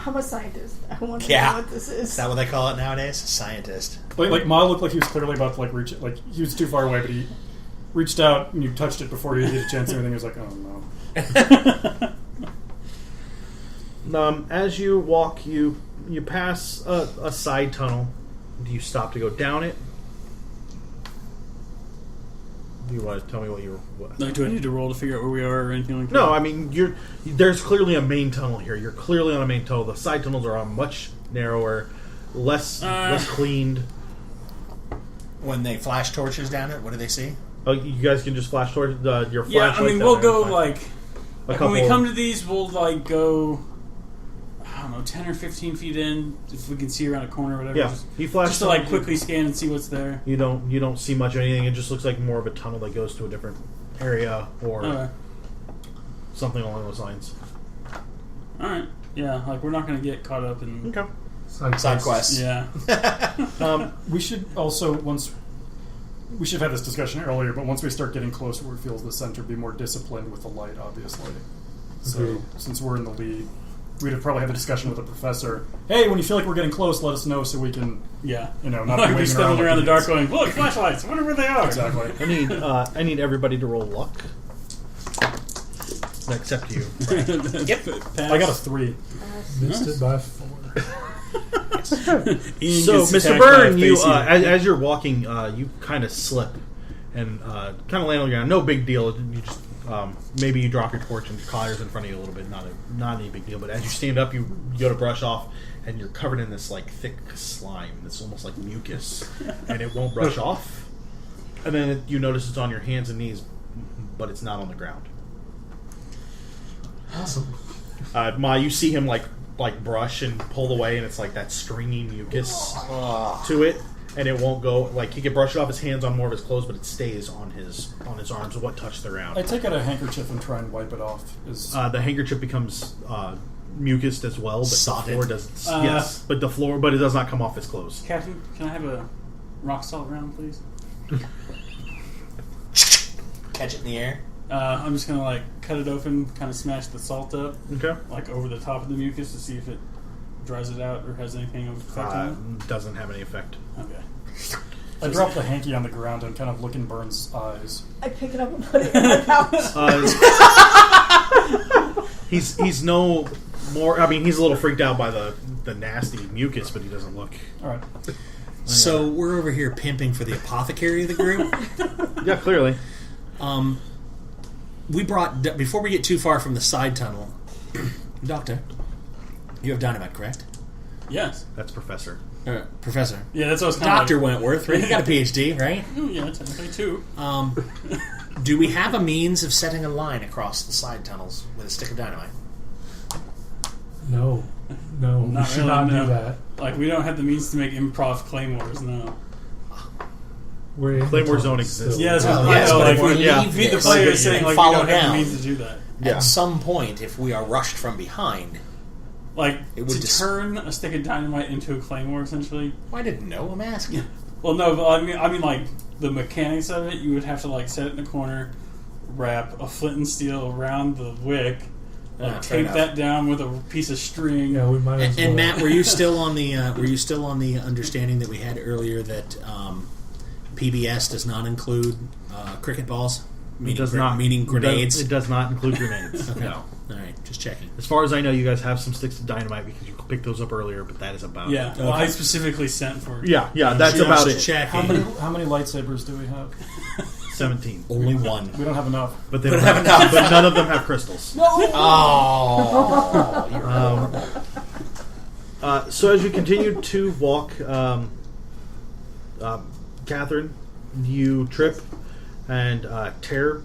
I'm a scientist. I want to Yeah. know what this is. Is that what they call it nowadays? A scientist. Like Ma looked like he was clearly about to like reach it. Like he was too far away, but he reached out and you touched it before you had a chance. And everything he was like, "Oh no!" As you walk, you pass a side tunnel. Do you stop to go down it? Do you want to tell me what you're... Like, do I need to roll to figure out where we are or anything like that? No, I mean, there's clearly a main tunnel here. You're clearly on a main tunnel. The side tunnels are much narrower, less cleaned. When they flash torches down it, what do they see? Oh, you guys can just flash towards your flashlight. Yeah, I mean, down we'll there, go fine. like when we come to these, we'll like go, I don't know, 10 or 15 feet in if we can see around a corner or whatever. Yeah, you flash just to like quickly scan and see what's there. You don't see much of anything. It just looks like more of a tunnel that goes to a different area or something along those lines. All right. Yeah, like we're not going to get caught up in Okay. Side quests. Yeah. We should also we should have had this discussion earlier, but once we start getting closer, where it feels the center, be more disciplined with the light, obviously. So Agreed. since we're in the lead, we'd have probably had the discussion with the professor. Hey, when you feel like we're getting close, let us know so we can, Yeah. not be Like we waving stumbled around the like dark going, look, flashlights, I wonder where they are. Exactly. I need everybody to roll luck. Except you. Yep. Pass. I got a 3. Missed it by 4. Ian So, gets Mr. attacked Byrne, by a you face eater. as you're walking, you kind of slip and kind of land on the ground. No big deal. You just Maybe you drop your torch and Collier's in front of you a little bit. Not any big deal. But as you stand up, you go to brush off, and you're covered in this like thick slime. It's almost like mucus, and it won't brush off. And then you notice it's on your hands and knees, but it's not on the ground. Awesome. Ma, you see him like brush and pull away, and it's like that stringy mucus to it, and it won't go. Like he can brush it off his hands on more of his clothes, but it stays on his arms. What touched the ground? I take out a handkerchief and try and wipe it off. The handkerchief becomes mucused as well, but Sodded. the floor does. Yes, but it does not come off his clothes. Captain, can I have a rock salt round, please? Catch it in the air. I'm just gonna like cut it open, kind of smash the salt up, Okay. like over the top of the mucus to see if it dries it out or has anything of effect on Doesn't have any effect. it. Okay. I drop the hanky on the ground and kind of look in Byrne's eyes. I pick it up and put it in my pouch. He's no more. I mean, he's a little freaked out by the nasty mucus, but he doesn't look. All right. So we're over here pimping for the apothecary of the group. Yeah, clearly. We brought, before we get too far from the side tunnel, Doctor, you have dynamite, correct? Yes. That's Professor. Professor. Yeah, that's what I was kind of Dr. Wentworth, right? You got a PhD, right? Yeah, technically too. Do we have a means of setting a line across the side tunnels with a stick of dynamite? No, we should not do that. Like, we don't have the means to make improv claymores, no. We're in Claymores the don't tunnel exist. still. Yeah, that's what Well, I yes, know. but Like, if we yeah. leave the this player is saying, and like, we follow don't have down, the means to do that. Yeah. at some point, if we are rushed from behind, Like, It would to turn a stick of dynamite into a claymore, essentially. I didn't know. I'm asking. Well, no, but I mean, like, the mechanics of it, you would have to, like, set it in a corner, wrap a flint and steel around the wick, Fair tape enough. that down with a piece of string. Yeah, we might as well. And Matt, were you still on the understanding that we had earlier that PBS does not include cricket balls? Meaning grenades. It does not include grenades. Okay. No. All right, just checking. As far as I know, you guys have some sticks of dynamite because you picked those up earlier, but that is about Yeah, it. well, I specifically sent for it. Yeah, that's Just about it. checking. How many lightsabers do we have? 17. Only one. We don't have enough. But they don't have enough. But none of them have crystals. Oh, So as you continue to walk, Catherine, you trip and tear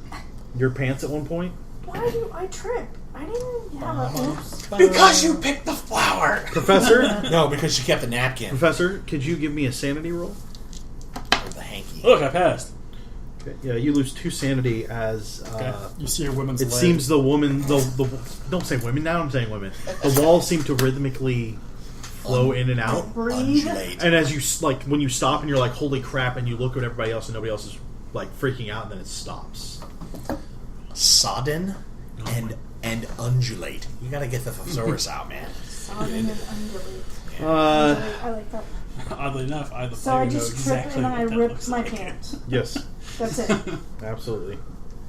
your pants at one point. Why do I trip? I didn't have a oops. because you picked the flower. Professor, No, because she kept the napkin Professor, could you give me a sanity roll? or the hanky. Look, I passed. Okay. Yeah, you lose 2 sanity as You see a woman's it leg. seems the woman. The don't say women. Now I'm saying women. The walls seem to rhythmically flow in and out. Breathe. Undulate. And as you when you stop and you're like, holy crap, and you look at everybody else and nobody else is like freaking out, and then it stops. Sodden and undulate. You got to get the thesaurus out, man. Sobbing and undulate. I like that. Oddly enough, I the So player I know just exactly tripped and I what that ripped looks my like. pants. Yes, That's it. absolutely.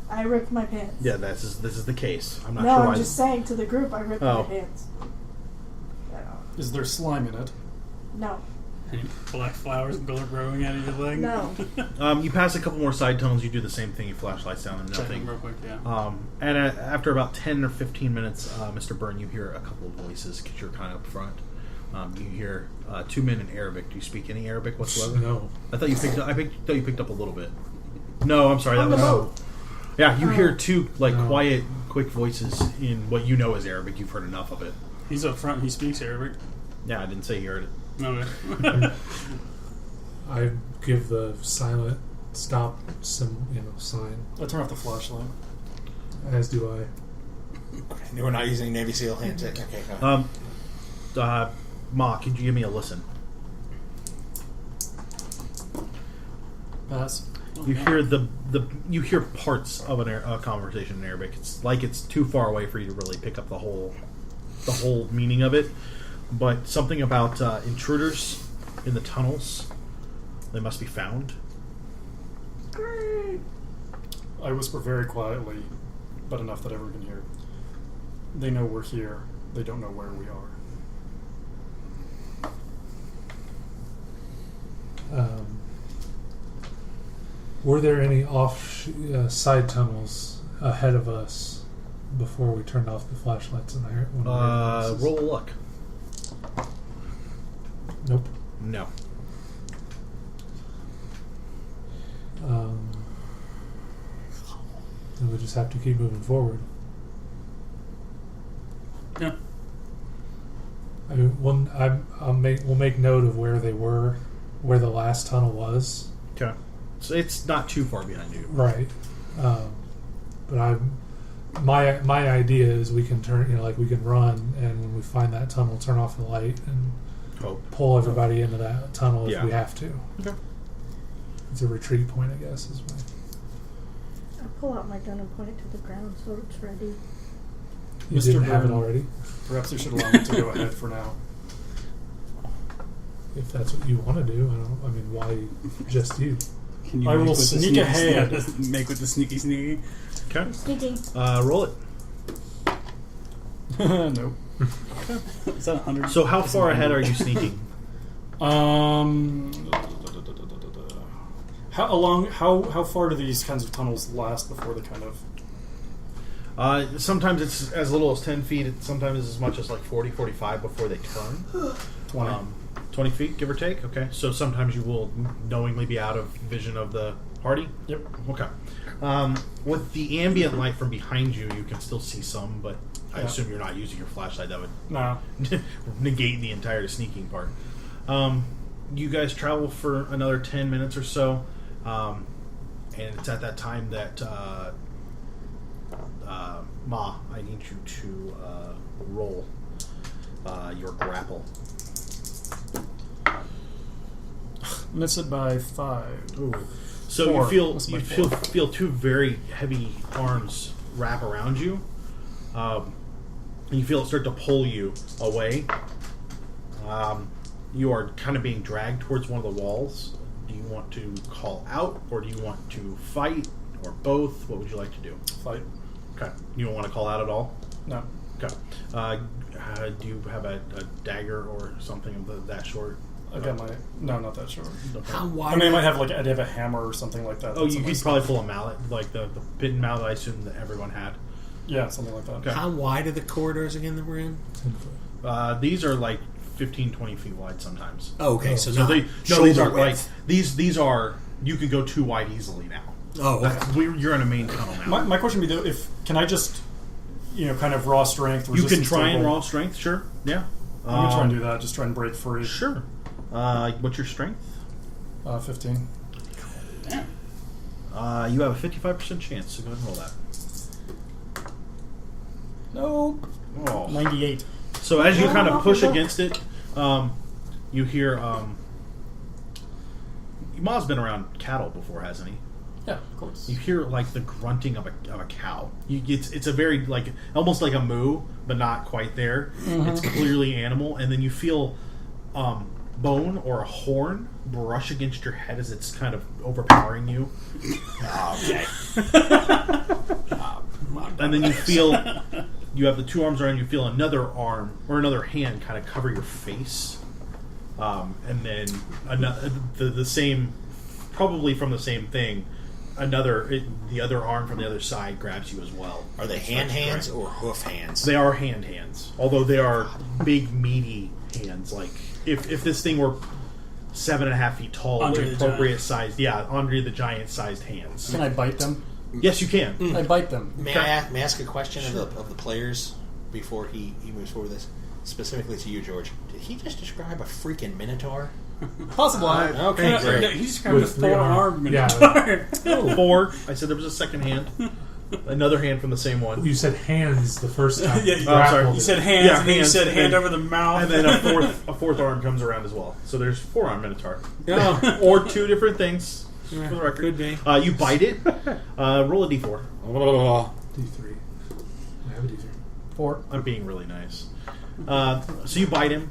I ripped my pants. Yeah, this is the case. I'm not No, sure I'm why. just saying to the group, I ripped Oh. my pants. Is there slime in it? No. Any black flowers growing out of your leg? No. You pass a couple more side tunnels. You do the same thing. You flash lights down and Check them nothing. real quick, yeah. And after about 10 or 15 minutes, Mr. Byrne, you hear a couple of voices because you're kind of up front. You hear 2 men in Arabic. Do you speak any Arabic whatsoever? No. I thought you picked up. thought you picked up a little bit. No, I'm sorry. That On the was boat. Yeah. You hear 2 No. quiet, quick voices in what you know is Arabic. You've heard enough of it. He's up front and he speaks Arabic. Yeah, I didn't say you heard it. Okay. I give the silent stop sign, I turn off the flashlight. as do I. We're not using Navy SEAL handshake. Okay, go ahead. Ma, could you give me a listen? Pass. You hear you hear parts of a conversation in Arabic. It's like it's too far away for you to really pick up the whole meaning of it. But something about intruders in the tunnels. They must be found. I whisper very quietly, but enough that everyone can hear. They know we're here. They don't know where we are. Were there any side tunnels ahead of us before we turned off the flashlights? And I heard one of the Roll a luck. Nope. No. Then we just have to keep moving forward. Yeah. I mean, we'll make note of where they were, where the last tunnel was. Okay. So it's not too far behind you. Right. But my idea is we can turn, like we can run, and when we find that tunnel, turn off the light and pull everybody into that tunnel if we have to. Okay. It's a retreat point, I guess, is my... I pull out my gun and point it to the ground so it's ready. You Mr. didn't have it Byrne. already? Perhaps you should allow me to go ahead for now. If that's what you want to do, I mean, why just you? Can you I make will with the sneak sneaky ahead. Make with the sneaky. Okay. Sneaking. Roll it. Nope. Is that 100? So how far ahead are you sneaking? How far do these kinds of tunnels last before they kind of... Sometimes it's as little as 10 feet. Sometimes it's as much as like 40, 45 before they turn. 20. 20 feet, give or take. Okay. So sometimes you will knowingly be out of vision of the party? Yep. Okay. With the ambient light from behind you, you can still see some, but I assume you're not using your flashlight. That would No. negate the entire sneaking part. You guys travel for another 10 minutes or so, and it's at that time that Ma, I need you to roll your grapple. Miss it by 5. Ooh. So 4. you Miss it by feel two very heavy arms wrap around you, and you feel it start to pull you away. You are kind of being dragged towards one of the walls. Do you want to call out, or do you want to fight, or both? What would you like to do? Fight. Okay. You don't want to call out at all? No. Okay. Do you have a dagger or something of that short? I got my... No, not that short. Okay. How I wide? mean, I might have like... I'd have a hammer or something like that. Oh, That's you on my could stuff. probably pull a mallet, like the pin mallet I assume that everyone had. Yeah, something like that. Okay. How wide are the corridors again that we're in? 10 foot. These are like 15, 20 feet wide sometimes. Oh, okay, so So not these shoulder aren't like width. these are you can go too wide easily now. Oh, okay. You're in a main tunnel now. My question would be, though, can I just, kind of raw strength, You can resistance try and table? raw strength, sure. Yeah. I'm going to try and do that, just try and break free. Sure. What's your strength? 15. You have a 55% chance, so go ahead and roll that. Nope. Oh. 98. So as you kind of push against it, you hear Ma's been around cattle before, hasn't he? Yeah, of course. You hear like the grunting of a cow. It's a very like almost like a moo, but not quite there. Mm-hmm. It's clearly animal, and then you feel bone or a horn brush against your head as it's kind of overpowering you. Okay. And then you feel you have the two arms around you. Feel another arm or another hand kind of cover your face, and then the same, probably from the same thing. The other arm from the other side grabs you as well. Are they hands or hoof hands? They are hands, although they are big, meaty hands. Like if this thing were 7.5 feet tall, Andre with the appropriate sized, Andre the Giant sized hands. Can I bite them? Yes, you can. I bite them. May I ask a question of the players before he moves forward with this? Specifically to you, George. Did he just describe a freaking minotaur? Possibly. Okay, great. He's describing a With three 4-armed arms. minotaur. 4. I said there was a second hand. Another hand from the same one. You said hands the first time. Yeah, You I'm sorry. grappled You it. said hands, Yeah, and then you hands, said and hand then- over the mouth. And then a fourth arm comes around as well. So there's 4-arm minotaur. Oh. Or 2 different things. For the record. Could be. You bite it. Roll a d4. D3. I have a D3. 4. I'm being really nice. So you bite him,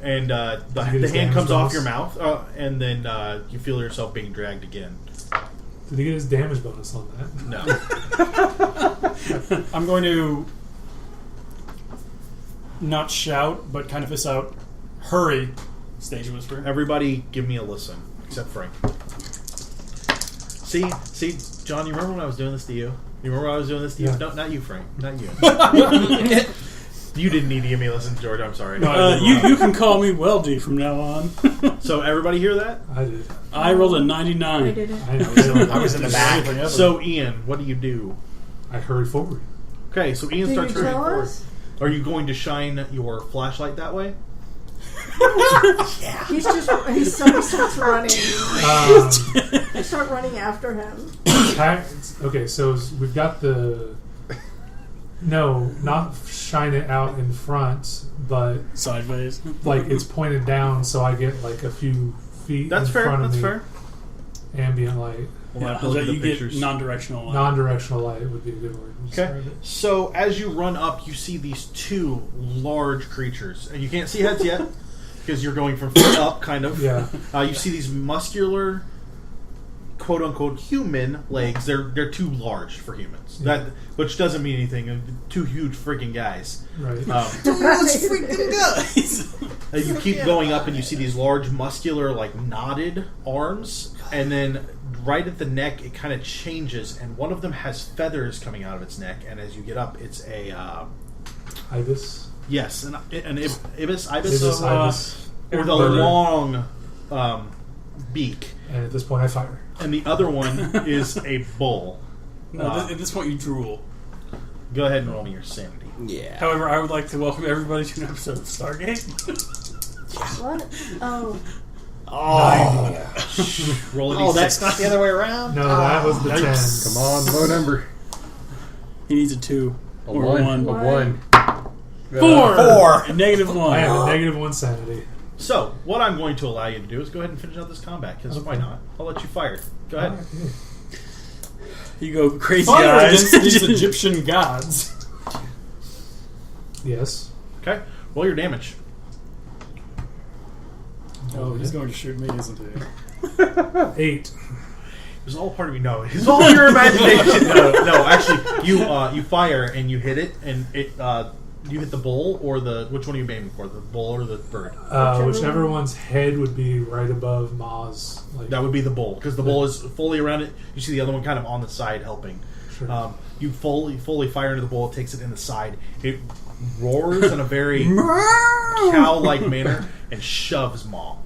and the get his hand comes damage off bonus? your mouth, and then you feel yourself being dragged again. Did he get his damage bonus on that? No. I'm going to not shout, but kind of hiss out, hurry. Stage whisper. Everybody, give me a listen, except Frank. See, John. You remember when I was doing this to you? You remember when I was doing this, Steve? Yeah. No, not you, Frank. Not you. You didn't need to give me a lesson, George. I'm sorry. You can call me Weldy from now on. So everybody hear that? I did. I rolled a I 99. didn't. I know. I was in the back. So Ian, what do you do? I hurry forward. Okay, so Ian Do you starts turning tell forward. us? Are you going to shine your flashlight that way? He starts running. I start running after him. Okay, so we've got the... No, not shine it out in front, but Sideways. like it's pointed down so I get like a few feet That's in fair. front of That's me. fair. Ambient light. We'll have to so look at that the you pictures. get non-directional light. Non-directional light would be a good word to Okay. describe it. So as you run up, you see these two large creatures, and you can't see heads yet because you're going from feet up, kind of. Yeah. You see these muscular, quote unquote, human legs. They're too large for humans. Yeah. That, which doesn't mean anything. Two huge freaking guys. Right. freaking guys. You keep going up, and you see these large, muscular, like knotted arms, and then right at the neck, it kind of changes, and one of them has feathers coming out of its neck. And as you get up, it's a Ibis. yes, an ibis, Ibis, so, ibis. with a Bird. long beak, And at this point, I fire. and the other one is a bull. No, at this point you drool. Go ahead and roll me your sanity. Yeah. However, I would like to welcome everybody to an episode of Stargate. What? Oh. Oh, Roll a oh, d6. that's not the other way around? No, that was the 10. Come on, low number. He needs a 2 A or one. 1. A one. 4! A negative 1. I have a negative 1 sanity. So, what I'm going to allow you to do is go ahead and finish out this combat, because why not? I'll let you fire. Go ahead. Okay. You go crazy Fire eyes. against these Egyptian gods. Yes. Okay, roll your damage. Oh, he's going to shoot me, isn't he? 8. It was all part of me. No, it's all your imagination. No. Actually, you fire and you hit it, and it you hit the bull or the which one are you aiming for? The bull or the bird? Whichever one's head would be right above Ma's. Like, That would be the bull, because the bull is fully around it. You see the other one kind of on the side helping. Sure. You fully fire into the bull. It takes it in the side. It roars in a very cow-like manner and shoves Ma.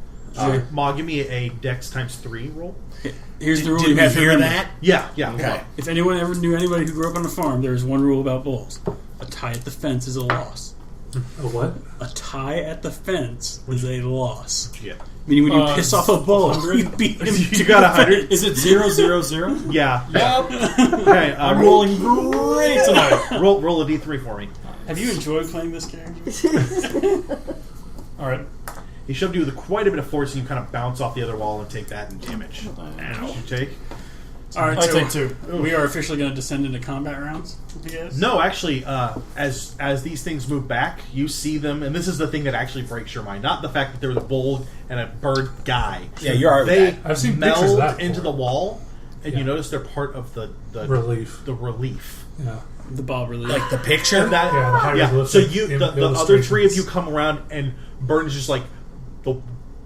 Ma, give me a Dex ×3 roll. Here's the rule Did you we have to hear remember. that? Yeah. Okay. If anyone ever knew anybody who grew up on a farm, there is one rule about bulls. A tie at the fence is a loss. a what? A tie at the fence is a loss. Yeah. Meaning when you piss off a bull, 100? you beat him. You got 100. Is it 000? Yeah. Yep. Okay. I'm rolling great tonight. Roll a d3 for me. Have you enjoyed playing this character? All right. He shoved you with quite a bit of force, and you kind of bounce off the other wall and take that in damage. Ow. You take? All right, I so take 2. we are officially going to descend into combat rounds, I guess? No, actually, as these things move back, you see them, and this is the thing that actually breaks your mind. Not the fact that there was a bull and a bird guy. Yeah, you're alright They with that. I've seen pictures of meld that into before. the wall, and you Yeah. notice they're part of the Relief. The relief. Yeah. The ball relief. Like the picture? That, Yeah, the hieroglyphic So you, the other 3 of illustrations. you come around, and Byrne's just like the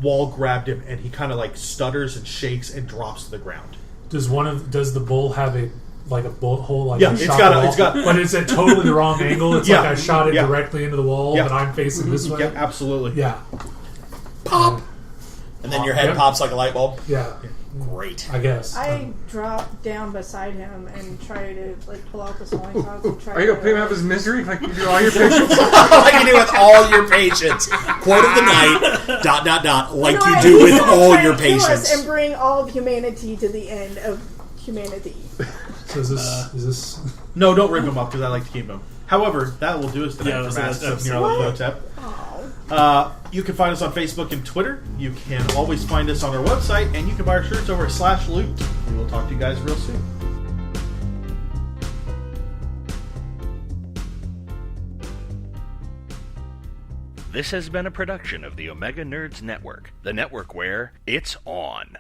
wall grabbed him, and he kind of like stutters and shakes and drops to the ground. Does the bull have a bullet hole? Like Yeah, I it's shot got the a- wall? it's got- but it's at totally the wrong angle. It's Yeah. like I shot it Yeah. directly into the wall, Yeah. but I'm facing this way. Yeah, absolutely. Yeah. Pop! And then your head Yeah. pops like a light bulb? Yeah. Great. I guess. I drop down beside him and try to pull out the sewing sods and try Are you going to to pay him out his misery like you do all your patients? Like you do with all your patients. Quote of the night, ... like No, you I do with think I'm all trying your to kill us patients. and bring all of humanity to the end of humanity. So is this No, don't rip him up because I like to keep him. However, that will do us tonight Yeah, for that's- Masks of that's- Nyarlathotep. Oh. You can find us on Facebook and Twitter. You can always find us on our website, and you can buy our shirts over at /loot. We will talk to you guys real soon. This has been a production of the Omega Nerds Network, the network where it's on.